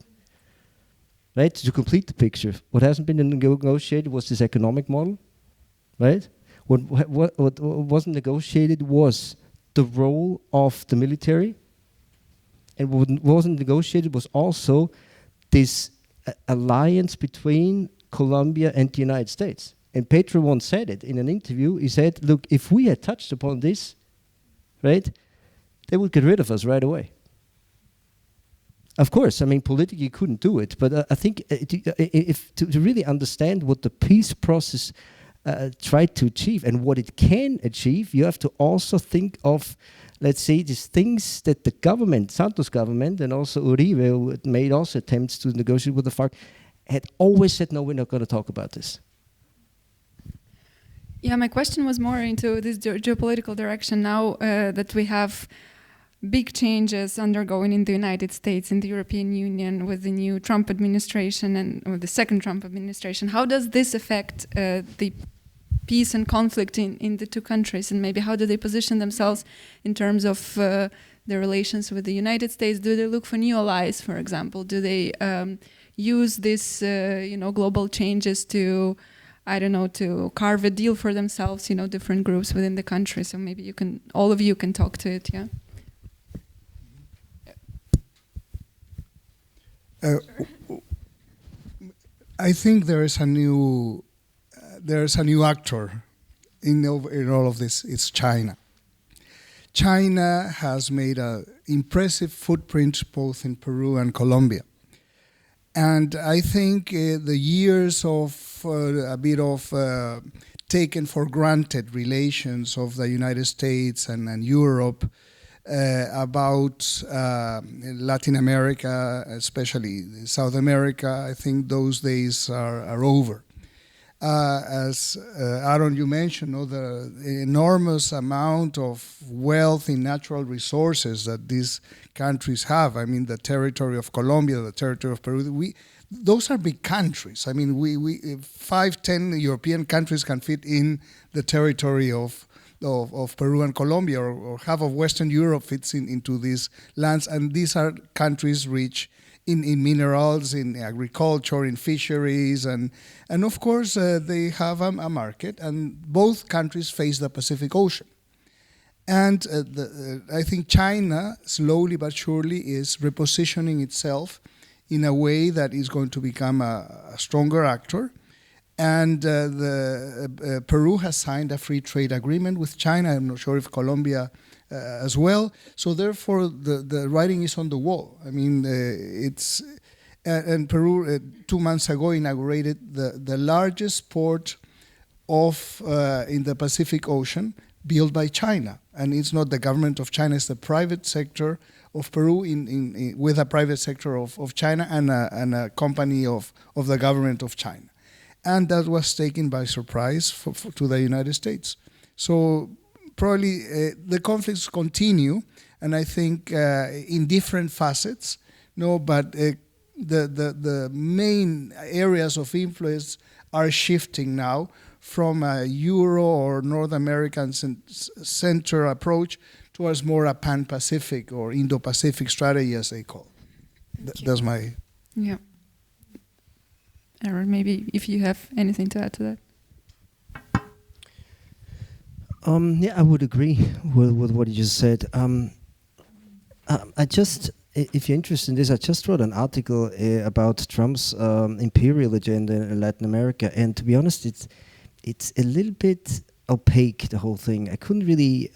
right? To complete the picture, what hasn't been negotiated was this economic model, right? What wasn't negotiated was the role of the military, and what wasn't negotiated was also this alliance between Colombia and the United States. And Petro once said it in an interview. He said, look, if we had touched upon this, right, they would get rid of us right away. Of course, I mean, politically you couldn't do it, but I think to really understand what the peace process tried to achieve and what it can achieve, you have to also think of, let's say, these things that the government, Santos government, and also Uribe, who made also attempts to negotiate with the FARC, had always said, no, we're not going to talk about this. Yeah, my question was more into this geopolitical direction now that we have big changes undergoing in the United States, in the European Union, with the new Trump administration or the second Trump administration. How does this affect the peace and conflict in the two countries, and maybe how do they position themselves in terms of their relations with the United States? Do they look for new allies, for example? Do they use this, global changes to, I don't know, to carve a deal for themselves, different groups within the country? So maybe all of you can talk to it, yeah? I think there's a new actor in all of this. It's China. China has made an impressive footprint both in Peru and Colombia. And I think the years of a bit of taken for granted relations of the United States and Europe about Latin America, especially South America, I think those days are over. As Aaron, you mentioned, the enormous amount of wealth in natural resources that these countries have. I mean, the territory of Colombia, the territory of Peru, those are big countries. I mean, 5-10 European countries can fit in the territory of Peru and Colombia, or half of Western Europe fits into these lands, and these are countries rich in minerals, in agriculture, in fisheries, and of course they have a market, and both countries face the Pacific Ocean. And I think China, slowly but surely, is repositioning itself in a way that is going to become a stronger actor. And Peru has signed a free trade agreement with China. I'm not sure if Colombia as well. So therefore, the writing is on the wall. I mean, and Peru 2 months ago inaugurated the largest port in the Pacific Ocean built by China. And it's not the government of China, it's the private sector of Peru with a private sector of China and a company of the government of China. And that was taken by surprise to the United States. So probably the conflicts continue, and I think in different facets, but the main areas of influence are shifting now from a Euro or North American center approach towards more a Pan-Pacific or Indo-Pacific strategy, as they call. That's my... Yeah. Aaron, maybe if you have anything to add to that. Yeah, I would agree with what you just said. If you're interested in this, I just wrote an article about Trump's imperial agenda in Latin America, and to be honest, it's a little bit opaque, the whole thing. I couldn't really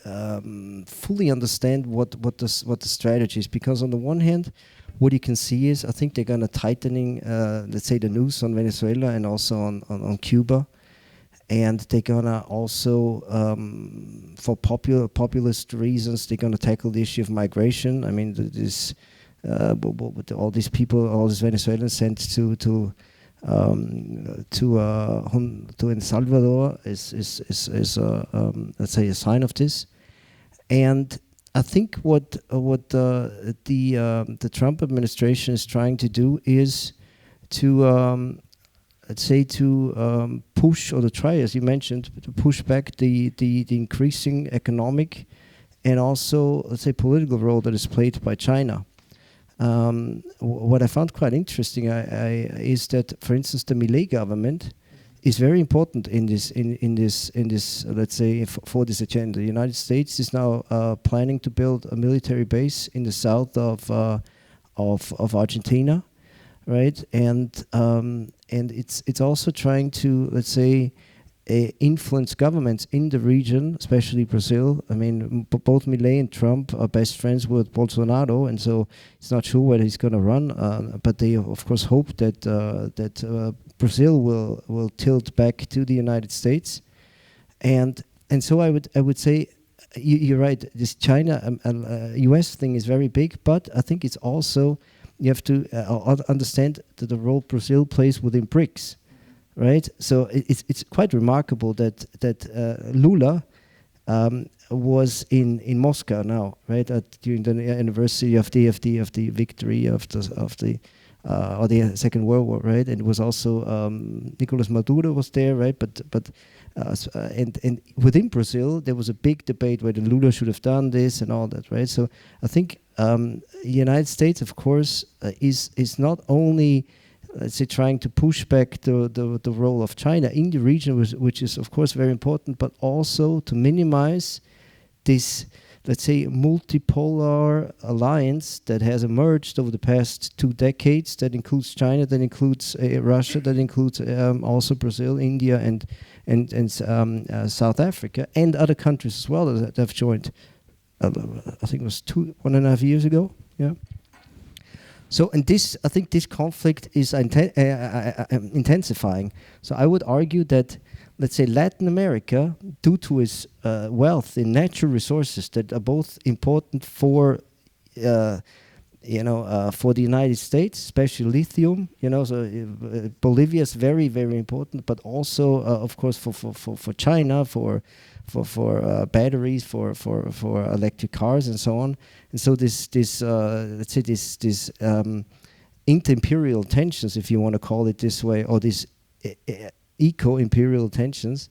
fully understand what the strategy is, because on the one hand, what you can see is I think they're going to tightening, let's say, the news on Venezuela and also on Cuba. And they're going to also, for populist reasons, they're going to tackle the issue of migration. I mean, all these people, all these Venezuelans sent to El Salvador is let's say, a sign of this. And I think what the Trump administration is trying to do is to let's say push, or to try, as you mentioned, to push back the increasing economic and also, let's say, political role that is played by China. What I found quite interesting is that, for instance, the Milei government is very important in this let's say, for this agenda. The United States is now planning to build a military base in the south of Argentina, right? And it's also trying to, let's say, influence governments in the region, especially Brazil. I mean, both Milei and Trump are best friends with Bolsonaro, and so it's not sure whether he's going to run. But they, of course, hope that Brazil will tilt back to the United States, and so I would say you're right. This China U.S. thing is very big, but I think it's also, you have to understand the role Brazil plays within BRICS. Right, so it's quite remarkable that Lula was in Moscow now, right, during the anniversary of the victory of the Second World War, right, and it was also Nicolas Maduro was there, right, but and within Brazil there was a big debate whether Lula should have done this and all that, right. So I think the United States, of course, is not only, let's say, trying to push back the role of China in the region, which is, of course, very important, but also to minimize this let's say, multipolar alliance that has emerged over the past 2 decades, that includes China, that includes Russia, that includes also Brazil, India, and South Africa, and other countries as well that have joined. I think it was 1.5 years ago. Yeah. So, and this, I think, this conflict is intensifying. So, I would argue that, let's say, Latin America, due to its wealth in natural resources that are both important for, for the United States, especially lithium. So Bolivia is very, very important, but also, of course, for China, for batteries, for electric cars, and so on. And so this let's say this inter-imperial tensions, if you want to call it this way, or these eco-imperial tensions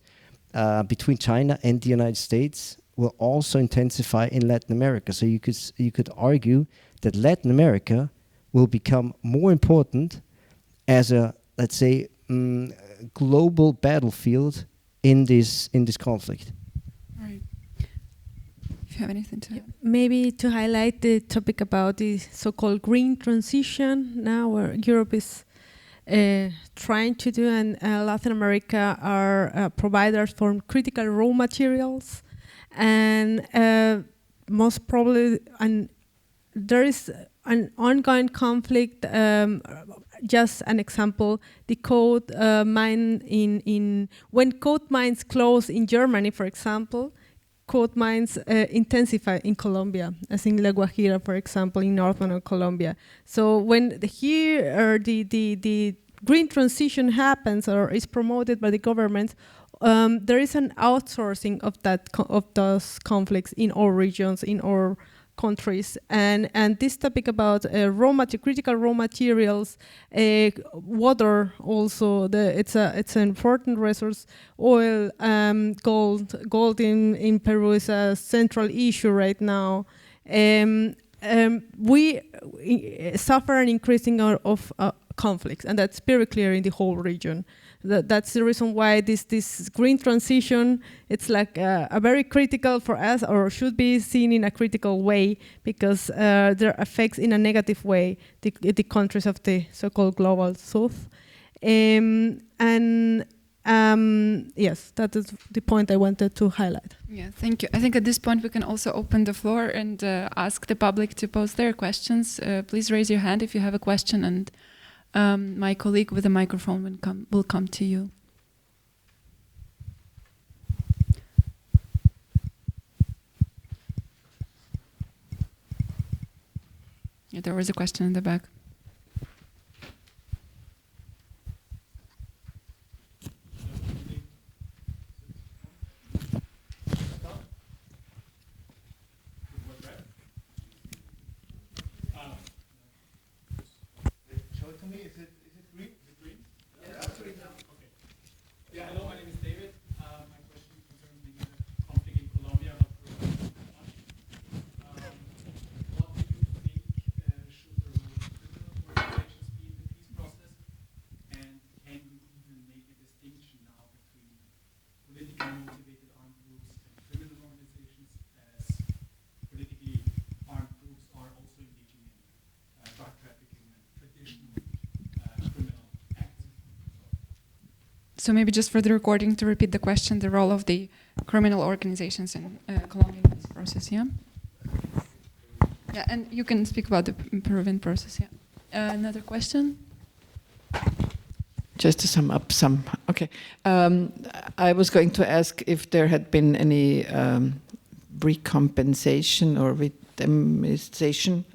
between China and the United States will also intensify in Latin America. So you could argue that Latin America will become more important as a, let's say, global battlefield in this conflict. Right. If you have anything to add. Maybe to highlight the topic about the so-called green transition now, where Europe is trying to do, and Latin America are providers for critical raw materials, and most probably, and there is an ongoing conflict. Just an example: the coal mine when coal mines close in Germany, for example, coal mines intensify in Colombia, as in La Guajira, for example, in northern Colombia. So when the green transition happens or is promoted by the government, there is an outsourcing of those conflicts in all regions, in all countries, and this topic about critical raw materials, water also, it's an important resource. Oil, gold in Peru is a central issue right now. We suffer an increasing of conflicts, and that's very clear in the whole region. That's the reason why this green transition, it's like a very critical for us, or should be seen in a critical way, because there affects in a negative way the countries of the so-called global south. Yes, that is the point I wanted to highlight. Yeah, thank you. I think at this point we can also open the floor and ask the public to pose their questions. Please raise your hand if you have a question, and my colleague with the microphone will come to you. Yeah, there was a question in the back. So maybe just for the recording, to repeat the question, the role of the criminal organizations in Colombia in this process, yeah? Yeah, and you can speak about the Peruvian process, yeah. Another question? Just to sum up okay. I was going to ask if there had been any recompensation or indemnification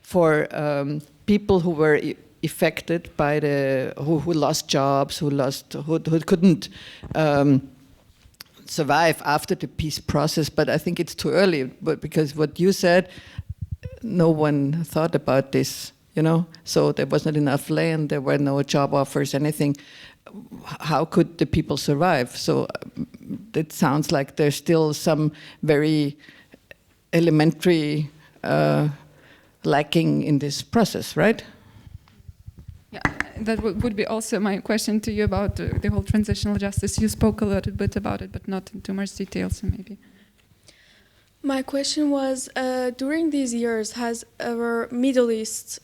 for people who were affected by who lost jobs, who couldn't survive after the peace process. But I think it's too early. But because what you said, no one thought about this. So there was not enough land, there were no job offers, anything. How could the people survive? So it sounds like there's still some very elementary lacking in this process, right? Yeah, that would be also my question to you about the whole transitional justice. You spoke a little bit about it, but not in too much detail, so maybe. My question was, during these years, has our Middle East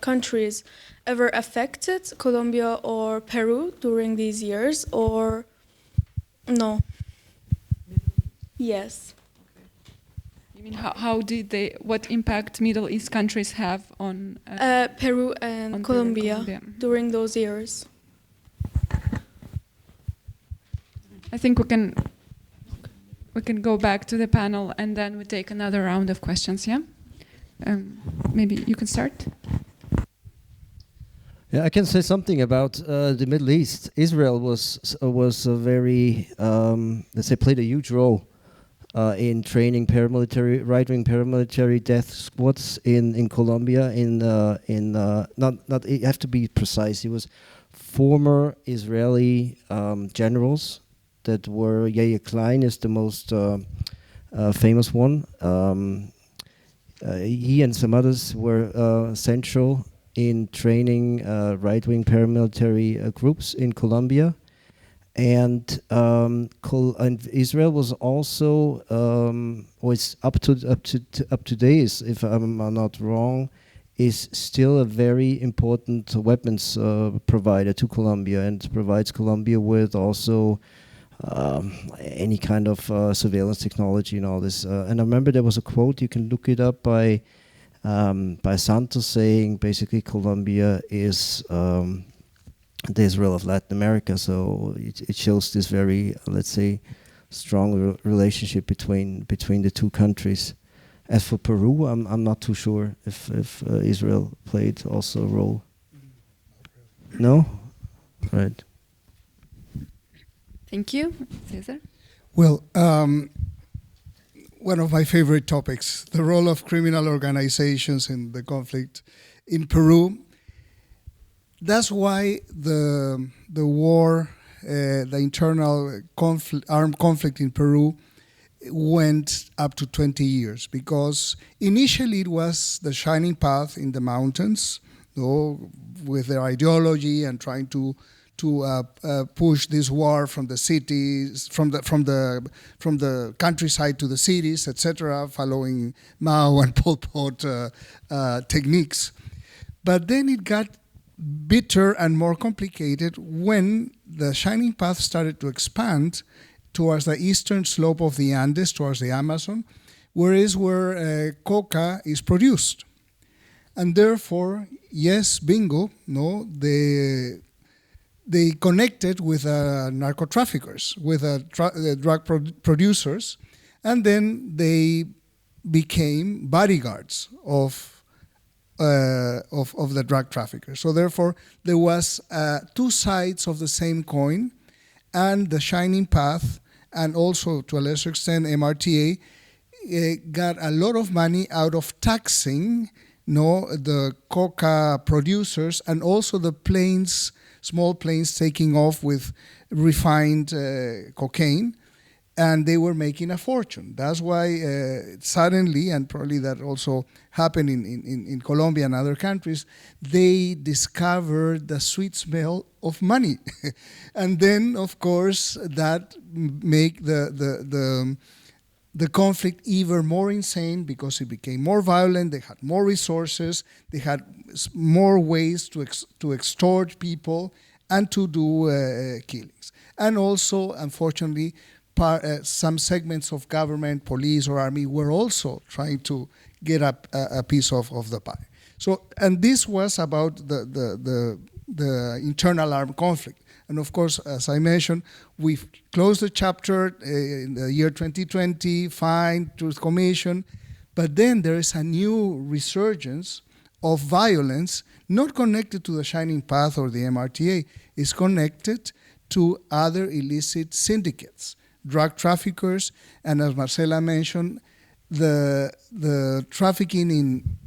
countries ever affected Colombia or Peru during these years, or no? Yes. You mean what impact Middle East countries have on Peru and on Colombia Colombia during those years? I think we can go back to the panel and then we take another round of questions, yeah? Maybe you can start? Yeah, I can say something about the Middle East. Israel was a very, let's say, played a huge role in training paramilitary, right-wing paramilitary death squads in Colombia. Not you have to be precise. It was former Israeli generals that were. Yair Klein is the most famous one. He and some others were central in training right-wing paramilitary groups in Colombia. And Israel was also was up to date, if I'm not wrong, is still a very important weapons provider to Colombia, and provides Colombia with also any kind of surveillance technology and all this. And I remember there was a quote, you can look it up, by Santos, saying basically Colombia is the Israel of Latin America. So it shows this very, let's say, strong relationship between the two countries. As for Peru, I'm not too sure if Israel played also a role. No? Right. Thank you. César? Well, one of my favorite topics, the role of criminal organizations in the conflict in Peru. That's why the war, the internal armed conflict in Peru went up to 20 years, because initially it was the shining path in the mountains, with their ideology and trying to push this war from the cities, from the countryside to the cities, etc., following Mao and Pol Pot techniques. But then it got bitter and more complicated when the shining path started to expand towards the eastern slope of the Andes, towards the Amazon, where coca is produced. And therefore, yes, bingo, no, they connected with narco traffickers, with drug producers, and then they became bodyguards of the drug traffickers. So therefore, there was two sides of the same coin, and the shining path, and also to a lesser extent MRTA, got a lot of money out of taxing the coca producers, and also the planes, small planes taking off with refined cocaine, and they were making a fortune. That's why suddenly, and probably that also happened in Colombia and other countries, they discovered the sweet smell of money. And then, of course, that make the conflict even more insane, because it became more violent, they had more resources, they had more ways to extort people and to do killings. And also, unfortunately, some segments of government, police or army were also trying to get a piece of the pie. So, and this was about the internal armed conflict. And of course, as I mentioned, we've closed the chapter in the year 2020, fine, Truth Commission, but then there is a new resurgence of violence, not connected to the Shining Path or the MRTA, is connected to other illicit syndicates, drug traffickers, and as Marcela mentioned, the trafficking in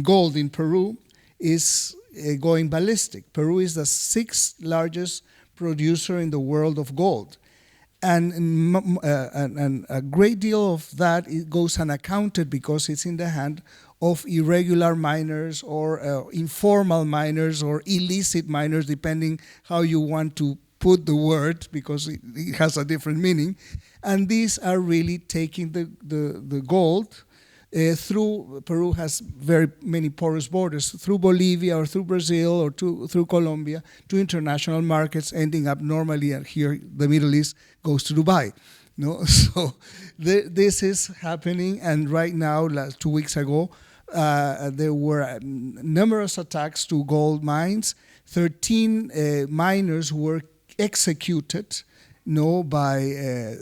gold in Peru is going ballistic. Peru is the 6th largest producer in the world of gold. And a great deal of that goes unaccounted because it's in the hand of irregular miners or informal miners or illicit miners, depending how you want to put the word because it has a different meaning. And these are really taking the gold through, Peru has very many porous borders, through Bolivia or through Brazil or through Colombia to international markets, ending up normally, and here the Middle East goes to Dubai. No? So this is happening, and right now, 2 weeks ago, there were numerous attacks to gold mines. 13 miners were executed by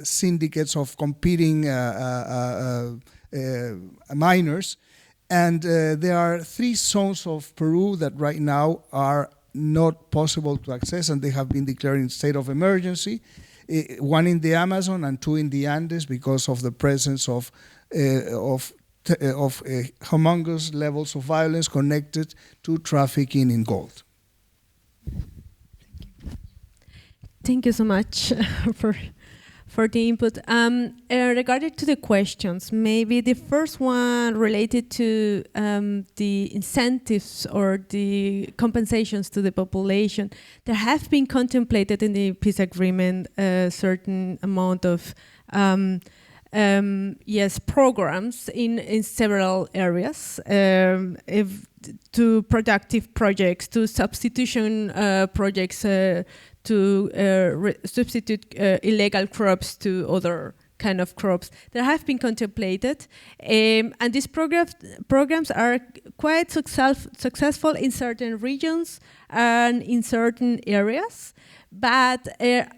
syndicates of competing miners. And there are 3 zones of Peru that right now are not possible to access, and they have been declared in state of emergency. 1 in the Amazon and 2 in the Andes because of the presence of humongous levels of violence connected to trafficking in gold. Thank you so much for the input. Regarding to the questions, maybe the first one related to the incentives or the compensations to the population. There have been contemplated in the peace agreement a certain amount of programs in several areas, to productive projects, to substitution projects, to substitute illegal crops to other kind of crops that have been contemplated. And these programs are quite successful in certain regions and in certain areas, but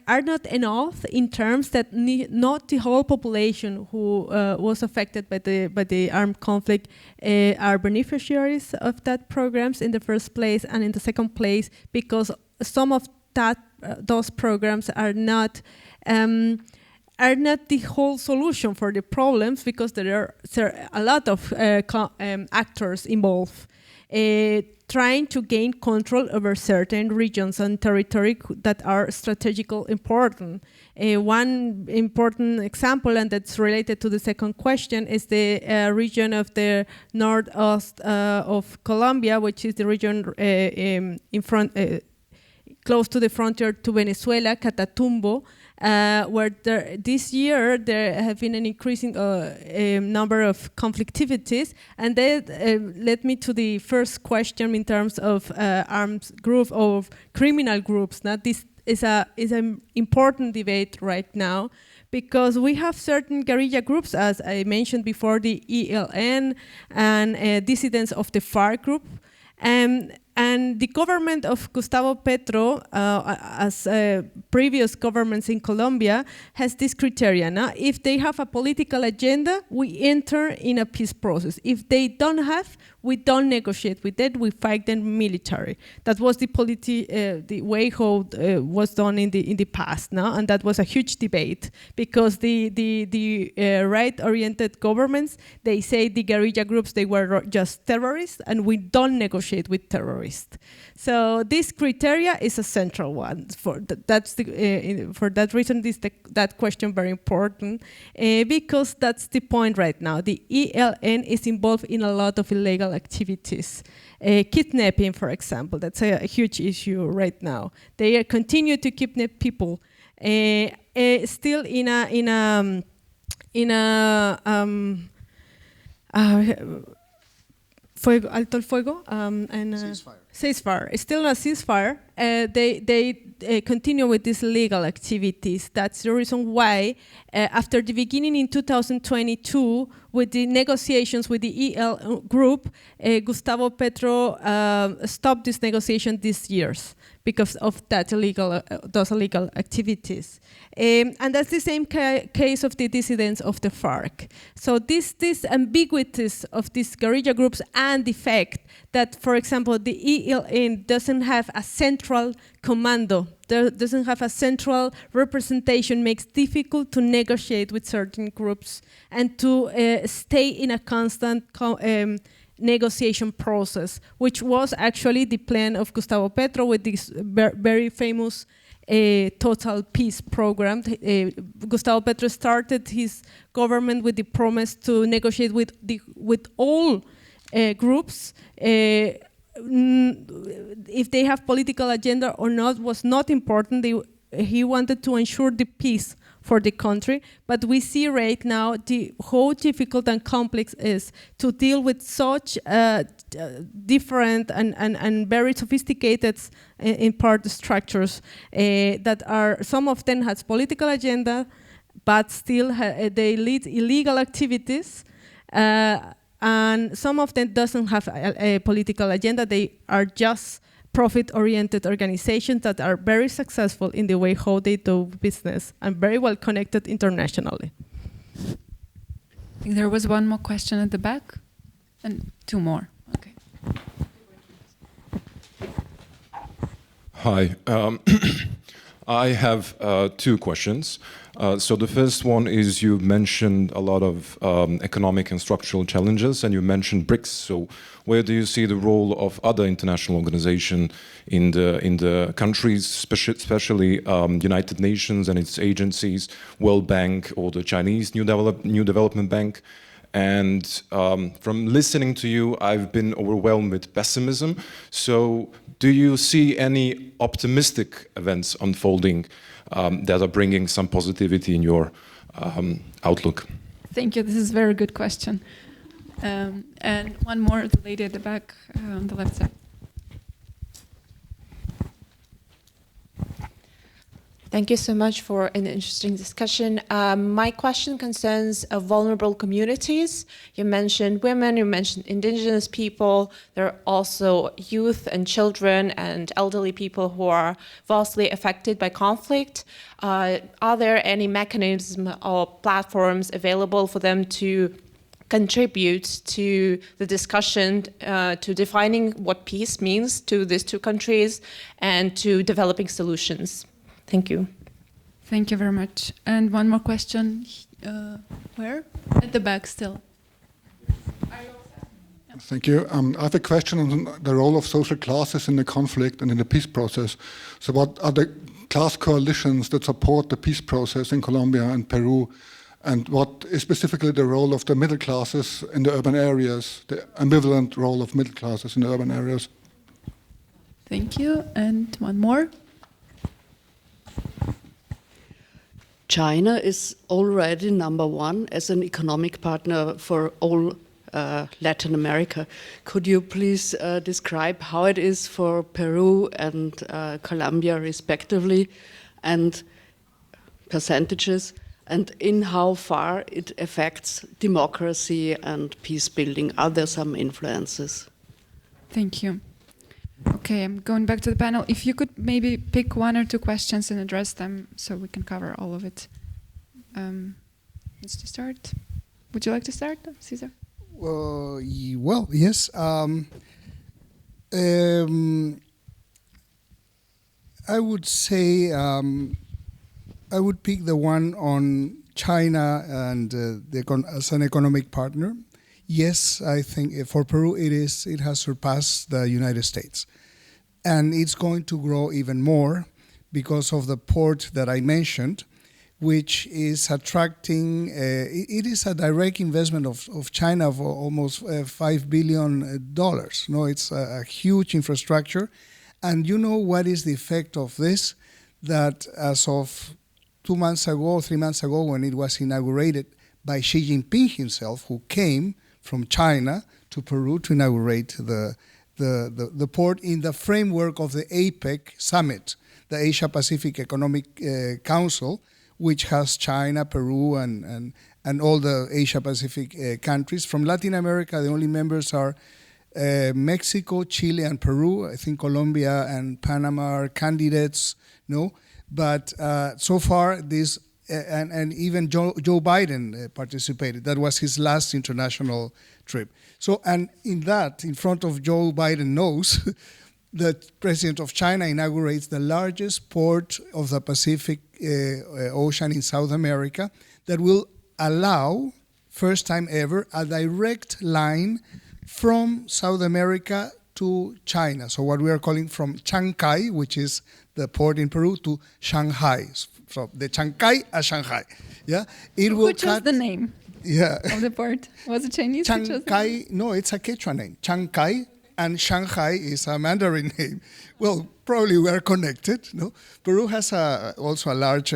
are not enough in terms that not the whole population who was affected by the armed conflict are beneficiaries of that programs in the first place, and in the second place because some of those programs are not the whole solution for the problems, because there are a lot of actors involved trying to gain control over certain regions and territory that are strategically important. One important example, and that's related to the second question, is the region of the northeast of Colombia, which is the region in front, close to the frontier to Venezuela, Catatumbo, where this year there have been an increasing number of conflictivities, and that led me to the first question in terms of armed group of criminal groups. Now, this is an important debate right now, because we have certain guerrilla groups, as I mentioned before, the ELN and dissidents of the FARC group. And the government of Gustavo Petro, as previous governments in Colombia, has this criteria. Now, if they have a political agenda, we enter in a peace process. If they don't have, we don't negotiate with them, we fight them military. That was the way how was done in the past, no? And that was a huge debate, because the right-oriented governments, they say the guerrilla groups, they were just terrorists, and we don't negotiate with terrorists. So this criteria is a central one. For that reason, that question very important, because that's the point right now. The ELN is involved in a lot of illegal activities. Kidnapping, for example, that's a huge issue right now. They continue to kidnap people. Still in a alto el fuego and ceasefire. It's still a ceasefire. They continue with these illegal activities. That's the reason why, after the beginning in 2022, with the negotiations with the EL group, Gustavo Petro stopped this negotiation this year because of that those illegal activities. And that's the same case of the dissidents of the FARC. So this ambiguities of these guerrilla groups, and the fact that, for example, the ELN doesn't have a central commando, doesn't have a central representation, makes difficult to negotiate with certain groups and to stay in a constant negotiation process, which was actually the plan of Gustavo Petro with this very famous total peace program. Gustavo Petro started his government with the promise to negotiate with all groups. If they have political agenda or not was not important. he wanted to ensure the peace for the country, but we see right now how difficult and complex it is to deal with such different and very sophisticated in part structures that are, some of them has political agenda, but still they lead illegal activities, and some of them doesn't have a political agenda. They are just profit-oriented organizations that are very successful in the way how they do business and very well connected internationally. I think there was one more question at the back and two more. Okay. Hi. I have two questions. So the first one is, you mentioned a lot of economic and structural challenges, and you mentioned BRICS. So where do you see the role of other international organizations in the countries, especially United Nations and its agencies, World Bank, or the Chinese New Development Bank? And from listening to you, I've been overwhelmed with pessimism. So do you see any optimistic events unfolding that are bringing some positivity in your outlook? Thank you. This is a very good question. And one more, the lady at the back on the left side. Thank you so much for an interesting discussion. My question concerns vulnerable communities. You mentioned women, you mentioned indigenous people. There are also youth and children and elderly people who are vastly affected by conflict. Are there any mechanisms or platforms available for them to contribute to the discussion, to defining what peace means to these two countries and to developing solutions? Thank you. Thank you very much. And one more question. Where? At the back still. Thank you. I have a question on the role of social classes in the conflict and in the peace process. So what are the class coalitions that support the peace process in Colombia and Peru? And what is specifically the role of the middle classes in the urban areas, the ambivalent role of middle classes in the urban areas? Thank you. And one more. China is already #1 as an economic partner for all Latin America. Could you please describe how it is for Peru and Colombia respectively, and percentages, and in how far it affects democracy and peace building? Are there some influences? Thank you. Okay, I'm going back to the panel. If you could maybe pick one or two questions and address them so we can cover all of it. Let's just start. Would you like to start, César? Well, yes. I would say I would pick the one on China and as an economic partner. Yes, I think for Peru it has surpassed the United States. And it's going to grow even more because of the port that I mentioned, which is attracting, it is a direct investment of China of almost $5 billion. No, it's a huge infrastructure. And you know what is the effect of this? That as of 2 months ago, 3 months ago, when it was inaugurated by Xi Jinping himself, who came from China to Peru to inaugurate the port in the framework of the APEC summit, the Asia Pacific Economic Council, which has China, Peru, and all the Asia Pacific countries. From Latin America, the only members are Mexico, Chile, and Peru. I think Colombia and Panama are candidates, no? But so far, this, and even Joe Biden participated. That was his last international trip. So, and in that, in front of Joe Biden nose, the president of China inaugurates the largest port of the Pacific Ocean in South America that will allow, first time ever, a direct line from South America to China. So what we are calling from Chancay, which is the port in Peru, to Shanghai. So the Chancay at Shanghai. Yeah, it will. Who chose the name? Yeah. Of the port? Was it Chinese? Chancay, no, it's a Quechua name. Chancay and Shanghai is a Mandarin name. Well, probably we are connected. No, Peru has also a large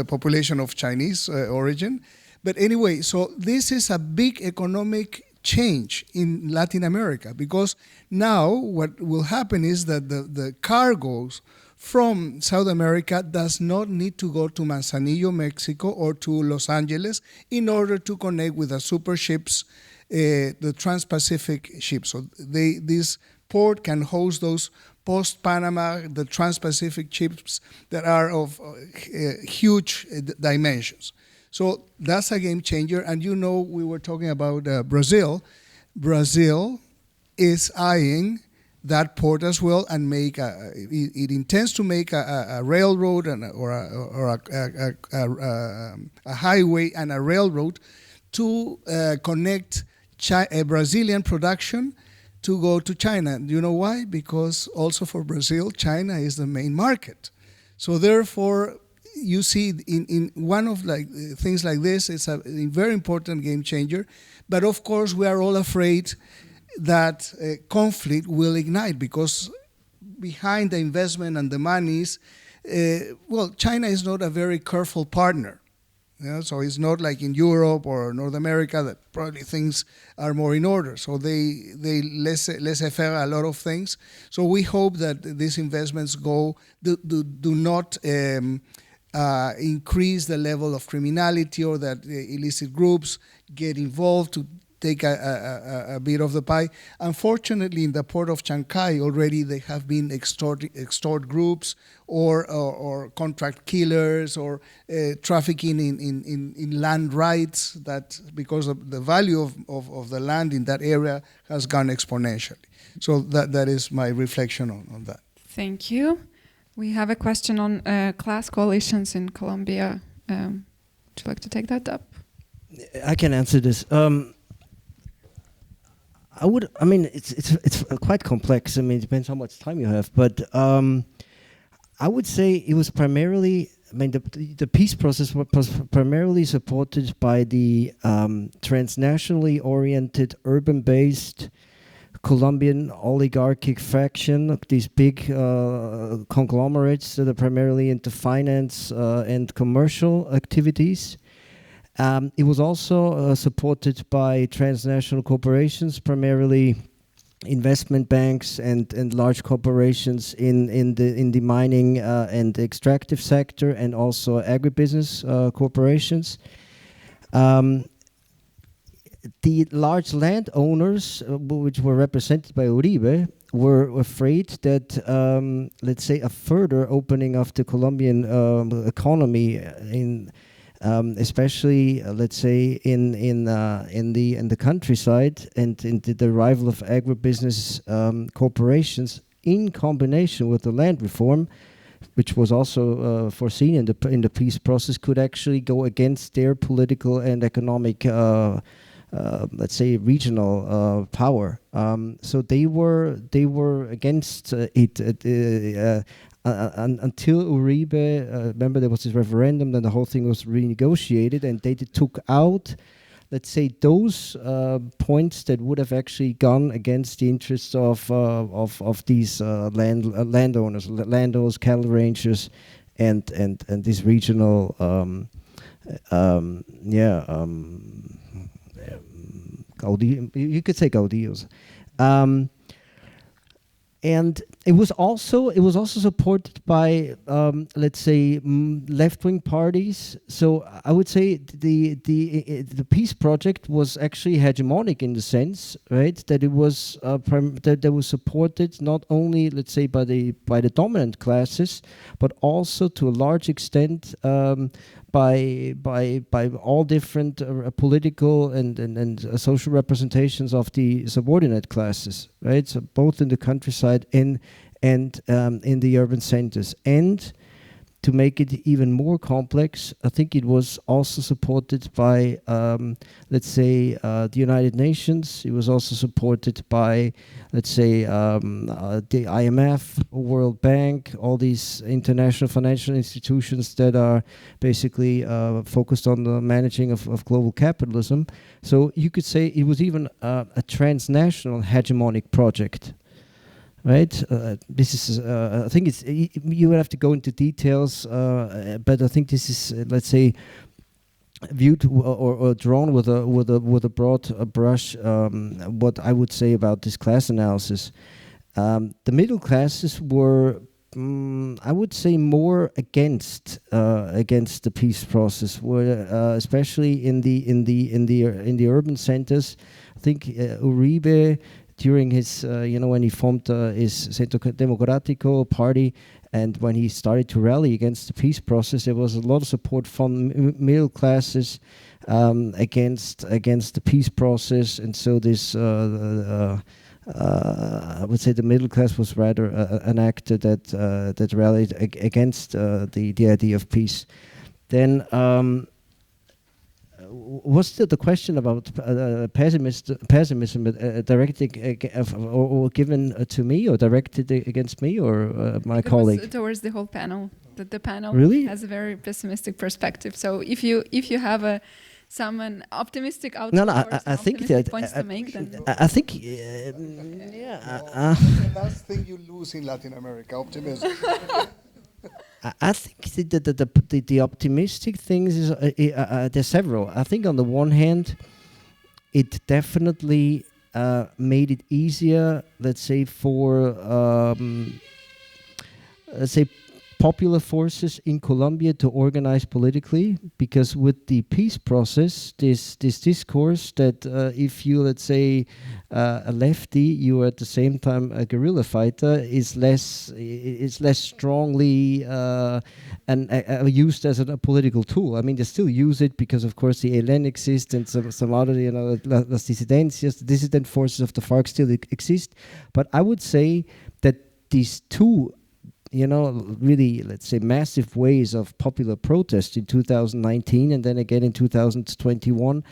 population of Chinese origin. But anyway, so this is a big economic change in Latin America, because now what will happen is that the cargoes from South America does not need to go to Manzanillo, Mexico, or to Los Angeles in order to connect with the super ships, the Trans-Pacific ships. So this port can host those post-Panama, the Trans-Pacific ships that are of huge dimensions. So that's a game changer. And you know, we were talking about Brazil. Brazil is eyeing that port as well, and it intends to make a railroad or a highway and a railroad to connect Brazilian production to go to China. Do you know why? Because also for Brazil, China is the main market. So therefore, you see in one of things like this, it's a very important game changer. But of course, we are all afraid that conflict will ignite, because behind the investment and the monies, China is not a very careful partner. So it's not like in Europe or North America that probably things are more in order. So they laissez-faire a lot of things. So we hope that these investments do not increase the level of criminality, or that illicit groups get involved to take a bit of the pie. Unfortunately, in the port of Chancay already there have been extort groups or contract killers or trafficking in land rights, that because of the value of the land in that area has gone exponentially. So that is my reflection on that. Thank you. We have a question on class coalitions in Colombia. Would you like to take that up? I can answer this. It's quite complex. I mean, it depends how much time you have. But I would say it was primarily, the peace process was primarily supported by the transnationally oriented, urban-based Colombian oligarchic faction, these big conglomerates that are primarily into finance and commercial activities. It was also supported by transnational corporations, primarily investment banks and large corporations in the mining and extractive sector, and also agribusiness corporations. The large landowners, which were represented by Uribe, were afraid that, let's say, a further opening of the Colombian economy especially, let's say, in the countryside, and in the arrival of agribusiness corporations, in combination with the land reform, which was also foreseen in the peace process, could actually go against their political and economic, let's say, regional power. So they were against it. Until Uribe, remember there was this referendum, then the whole thing was renegotiated, and they took out, let's say, those points that would have actually gone against the interests of these landowners, cattle ranchers, and these regional, you could say caudillos. And it was also supported by, let's say, left-wing parties. So I would say the peace project was actually hegemonic in the sense, right, that it was that was supported not only, let's say, by the dominant classes, but also to a large extent by all different political and social representations of the subordinate classes, right? So both in the countryside and in the urban centers. And to make it even more complex, I think it was also supported by, let's say, the United Nations. It was also supported by, let's say, the IMF, World Bank, all these international financial institutions that are basically focused on the managing of global capitalism. So you could say it was even a transnational hegemonic project. Right. This is. I think it's. You would have to go into details, but I think this is, let's say, viewed or drawn with a broad brush. What I would say about this class analysis, the middle classes were, I would say, more against the peace process. Were especially in the urban centers. I think Uribe, during his, when he formed his Centro Democrático party, and when he started to rally against the peace process, there was a lot of support from middle classes against the peace process, and so this, I would say, the middle class was rather an actor that rallied against the idea of peace. Then. Was the question about pessimism directed or given to me, or directed against me, or my colleague? Towards the whole panel. The panel really has a very pessimistic perspective. So if you have someone optimistic outlook, I think that points to make, then I think the last thing you lose in Latin America, optimism. I think the optimistic things is there's several. I think on the one hand, it definitely made it easier, let's say, for popular forces in Colombia to organize politically, because with the peace process, this discourse that if you, let's say, a lefty, you are at the same time a guerrilla fighter, is less strongly used as a political tool. I mean, they still use it because, of course, the ELN exists and some other, las disidencias, the dissident forces of the FARC still exist. But I would say that these two, really, let's say, massive ways of popular protest in 2019 and then again in 2021,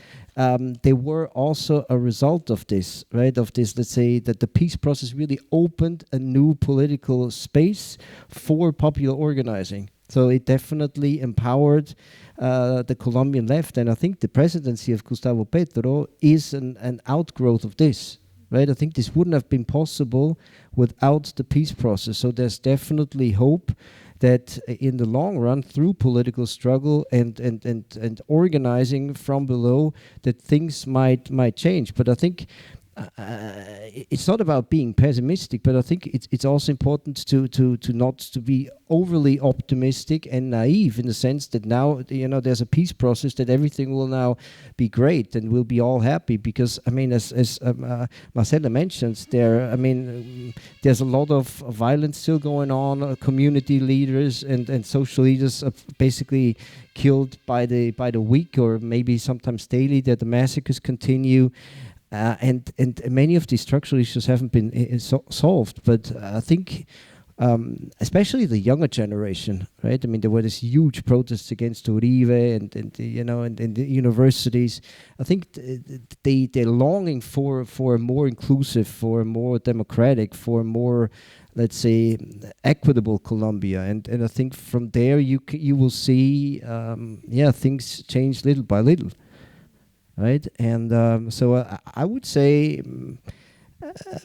they were also a result of this, right? Of this, let's say, that the peace process really opened a new political space for popular organizing. So it definitely empowered the Colombian left, and I think the presidency of Gustavo Petro is an outgrowth of this. Right, I think this wouldn't have been possible without the peace process. So there's definitely hope that in the long run, through political struggle and organizing from below, that things might change. But I think it's not about being pessimistic, but I think it's also important to not to be overly optimistic and naive, in the sense that now there's a peace process, that everything will now be great and we'll be all happy. Because I mean, as Marcela mentions, there's a lot of violence still going on. Community leaders and social leaders are basically killed by the week, or maybe sometimes daily. That the massacres continue. And many of these structural issues haven't been solved, but I think especially the younger generation, right? I mean, there were these huge protests against Uribe and the universities. I think they're longing for a more inclusive, for a more democratic, for a more, let's say, equitable Colombia, and I think from there you will see things change little by little. Right, and so I would say,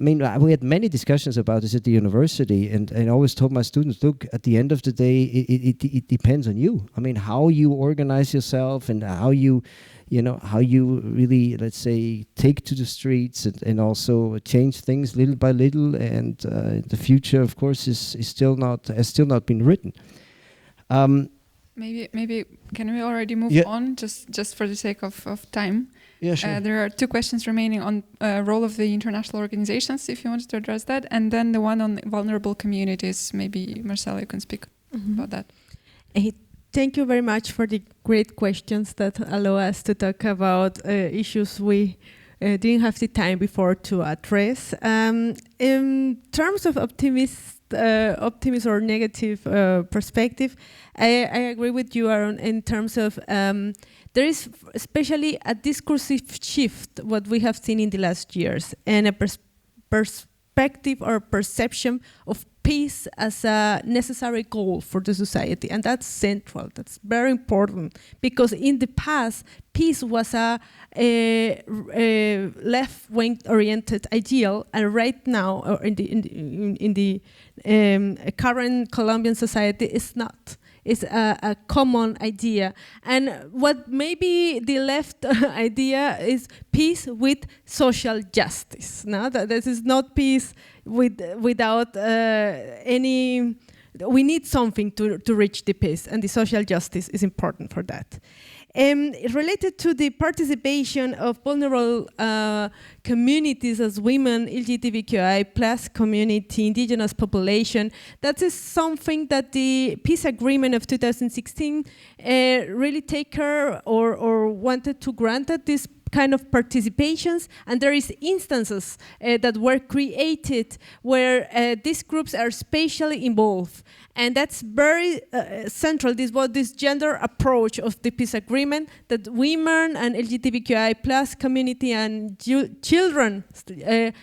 we had many discussions about this at the university, and I always told my students, look, at the end of the day, it depends on you. I mean, how you organize yourself and how you really, let's say, take to the streets and also change things little by little. And the future, of course, has still not been written. Maybe can we already move on, just for the sake of time? Yeah, sure. There are two questions remaining on role of the international organizations, if you wanted to address that, and then the one on vulnerable communities. Maybe Marcela, you can speak about that. Thank you very much for the great questions that allow us to talk about issues we didn't have the time before to address. In terms of optimist or negative perspective, I agree with you, Aaron, in terms of there is especially a discursive shift, what we have seen in the last years, and a perspective or perception of peace as a necessary goal for the society, and that's central. That's very important, because in the past, peace was a left-wing oriented ideal, and right now, or in the current Colombian society, it's not. It's a common idea. And what maybe the left idea is peace with social justice. No? That this is not peace without any. We need something to reach the peace, and the social justice is important for that. Related to the participation of vulnerable communities as women, LGBTQI plus community, indigenous population, that is something that the peace agreement of 2016 really take care or wanted to grant at this kind of participations, and there is instances that were created where these groups are spatially involved, and that's very central. This gender approach of the peace agreement, that women and LGBTQI plus community and children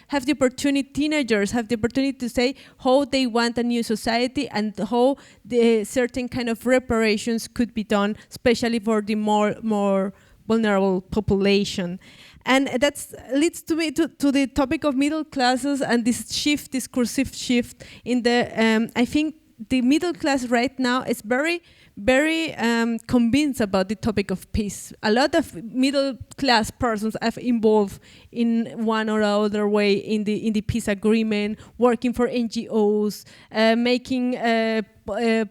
have the opportunity, teenagers have the opportunity to say how they want a new society and how the certain kind of reparations could be done, especially for the more vulnerable population. And that leads to me to the topic of middle classes and this discursive shift in the, I think the middle class right now is very convinced about the topic of peace. A lot of middle class persons have involved in one or other way in the peace agreement, working for NGOs, making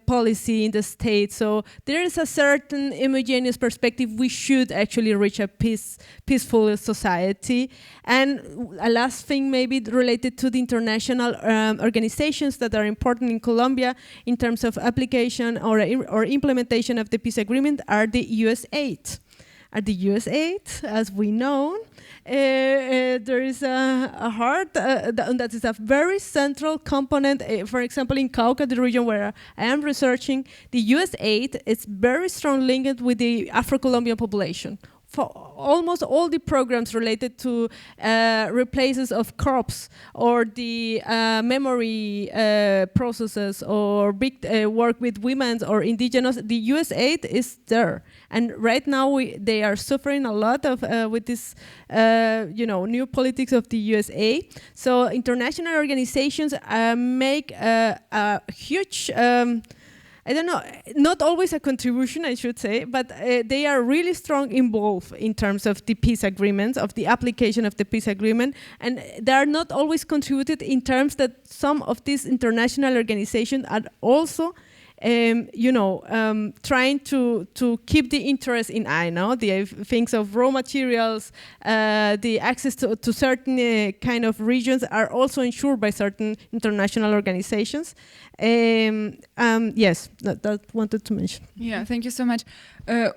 policy in the state. So there is a certain homogeneous perspective. We should actually reach a peaceful society. And a last thing maybe related to the international organizations that are important in Colombia in terms of application or implementation of the peace agreement are the USAID. At the USAID, as we know, there is a heart that is a very central component. For example, in Cauca, the region where I am researching, the USAID is very strongly linked with the Afro-Colombian population. For almost all the programs related to replaces of crops or the memory processes or big work with women or indigenous, the USAID is there. And right now they are suffering a lot of with this new politics of the USA. So international organizations make a huge I don't know, not always a contribution, I should say, but they are really strong involved in terms of the peace agreements, of the application of the peace agreement, and they are not always contributed in terms that some of these international organizations are also trying to keep the interest in eye, no? The things of raw materials, the access to certain kind of regions are also ensured by certain international organizations. Yes, that wanted to mention. Yeah, thank you so much.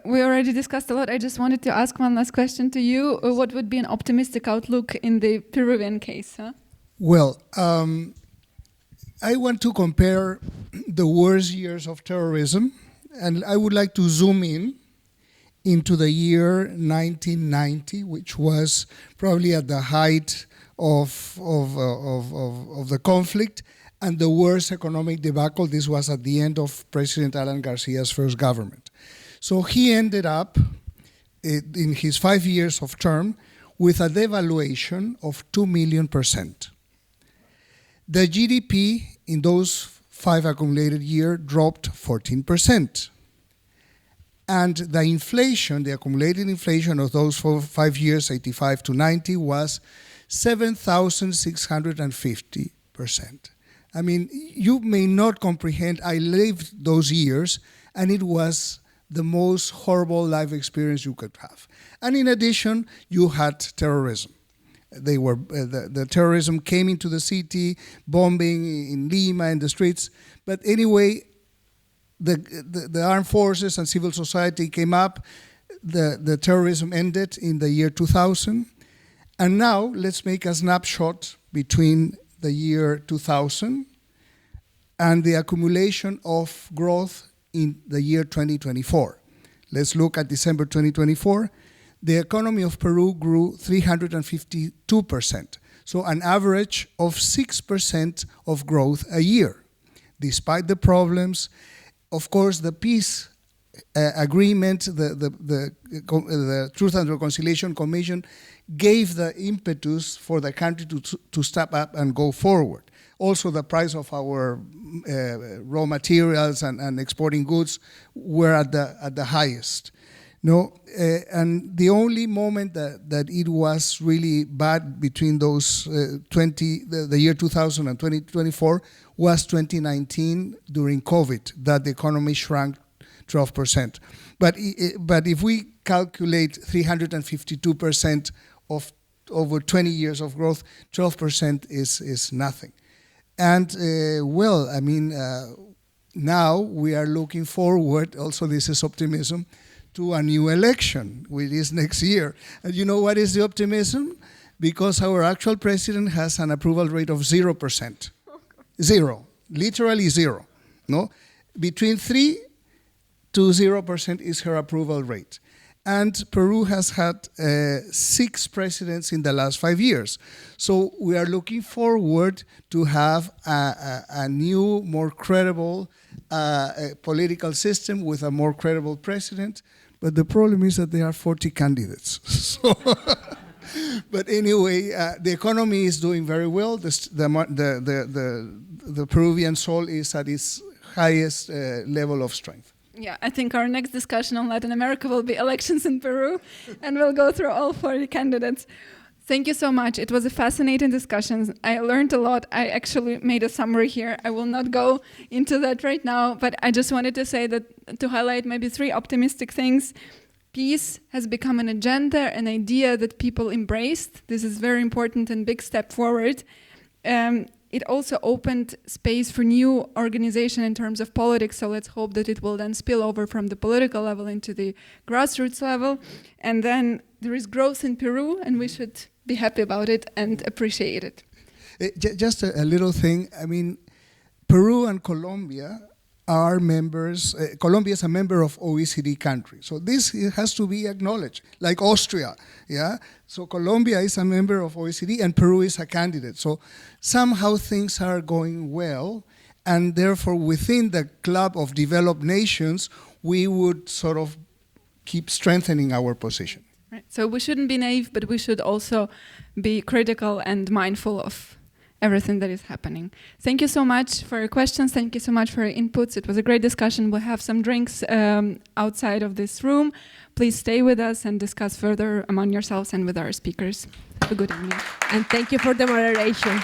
We already discussed a lot. I just wanted to ask one last question to you. What would be an optimistic outlook in the Peruvian case? Huh? Well, I want to compare the worst years of terrorism, and I would like to zoom into the year 1990, which was probably at the height of the conflict and the worst economic debacle. This was at the end of President Alan Garcia's first government. So he ended up in his 5 years of term with a devaluation of 2 million%. The GDP in those 5 accumulated years dropped 14%. And the inflation, the accumulated inflation of those 5 years, 85 to 90, was 7,650%. I mean, you may not comprehend, I lived those years, and it was the most horrible life experience you could have. And in addition, you had terrorism. They were the terrorism came into the city, bombing in Lima in the streets. But anyway, the armed forces and civil society came up. The terrorism ended in the year 2000, And now let's make a snapshot between the year 2000 and the accumulation of growth in the year 2024. Let's look at December 2024. The economy of Peru grew 352%, so an average of 6% of growth a year. Despite the problems, of course, the peace agreement, the Truth and Reconciliation Commission gave the impetus for the country to step up and go forward. Also, the price of our raw materials and exporting goods were at the highest. No, and the only moment that it was really bad between those the year 2000 and 2024 was 2019 during COVID, that the economy shrank 12%. But if we calculate 352% of over 20 years of growth, 12% is nothing. And well, I mean, now we are looking forward, also this is optimism, to a new election, which is next year. And you know what is the optimism? Because our actual president has an approval rate of 0%. Zero, literally zero. No? Between 3 to 0% is her approval rate. And Peru has had 6 presidents in the last 5 years. So we are looking forward to have a new, more credible political system with a more credible president. But the problem is that there are 40 candidates. So but anyway, the economy is doing very well. The Peruvian sol is at its highest level of strength. Yeah, I think our next discussion on Latin America will be elections in Peru, and we'll go through all 40 candidates. Thank you so much. It was a fascinating discussion. I learned a lot. I actually made a summary here. I will not go into that right now, but I just wanted to say that, to highlight maybe 3 optimistic things. Peace has become an agenda, an idea that people embraced. This is very important and big step forward. It also opened space for new organization in terms of politics, so let's hope that it will then spill over from the political level into the grassroots level. And then there is growth in Peru, and we should be happy about it and appreciate it. Just a little thing, I mean, Peru and Colombia are members, Colombia is a member of OECD countries. So this has to be acknowledged, like Austria, yeah? So Colombia is a member of OECD and Peru is a candidate. So somehow things are going well, and therefore within the club of developed nations, we would sort of keep strengthening our position. Right. So we shouldn't be naive, but we should also be critical and mindful of everything that is happening. Thank you so much for your questions. Thank you so much for your inputs. It was a great discussion. We'll have some drinks outside of this room. Please stay with us and discuss further among yourselves and with our speakers. Have a good evening. And thank you for the moderation.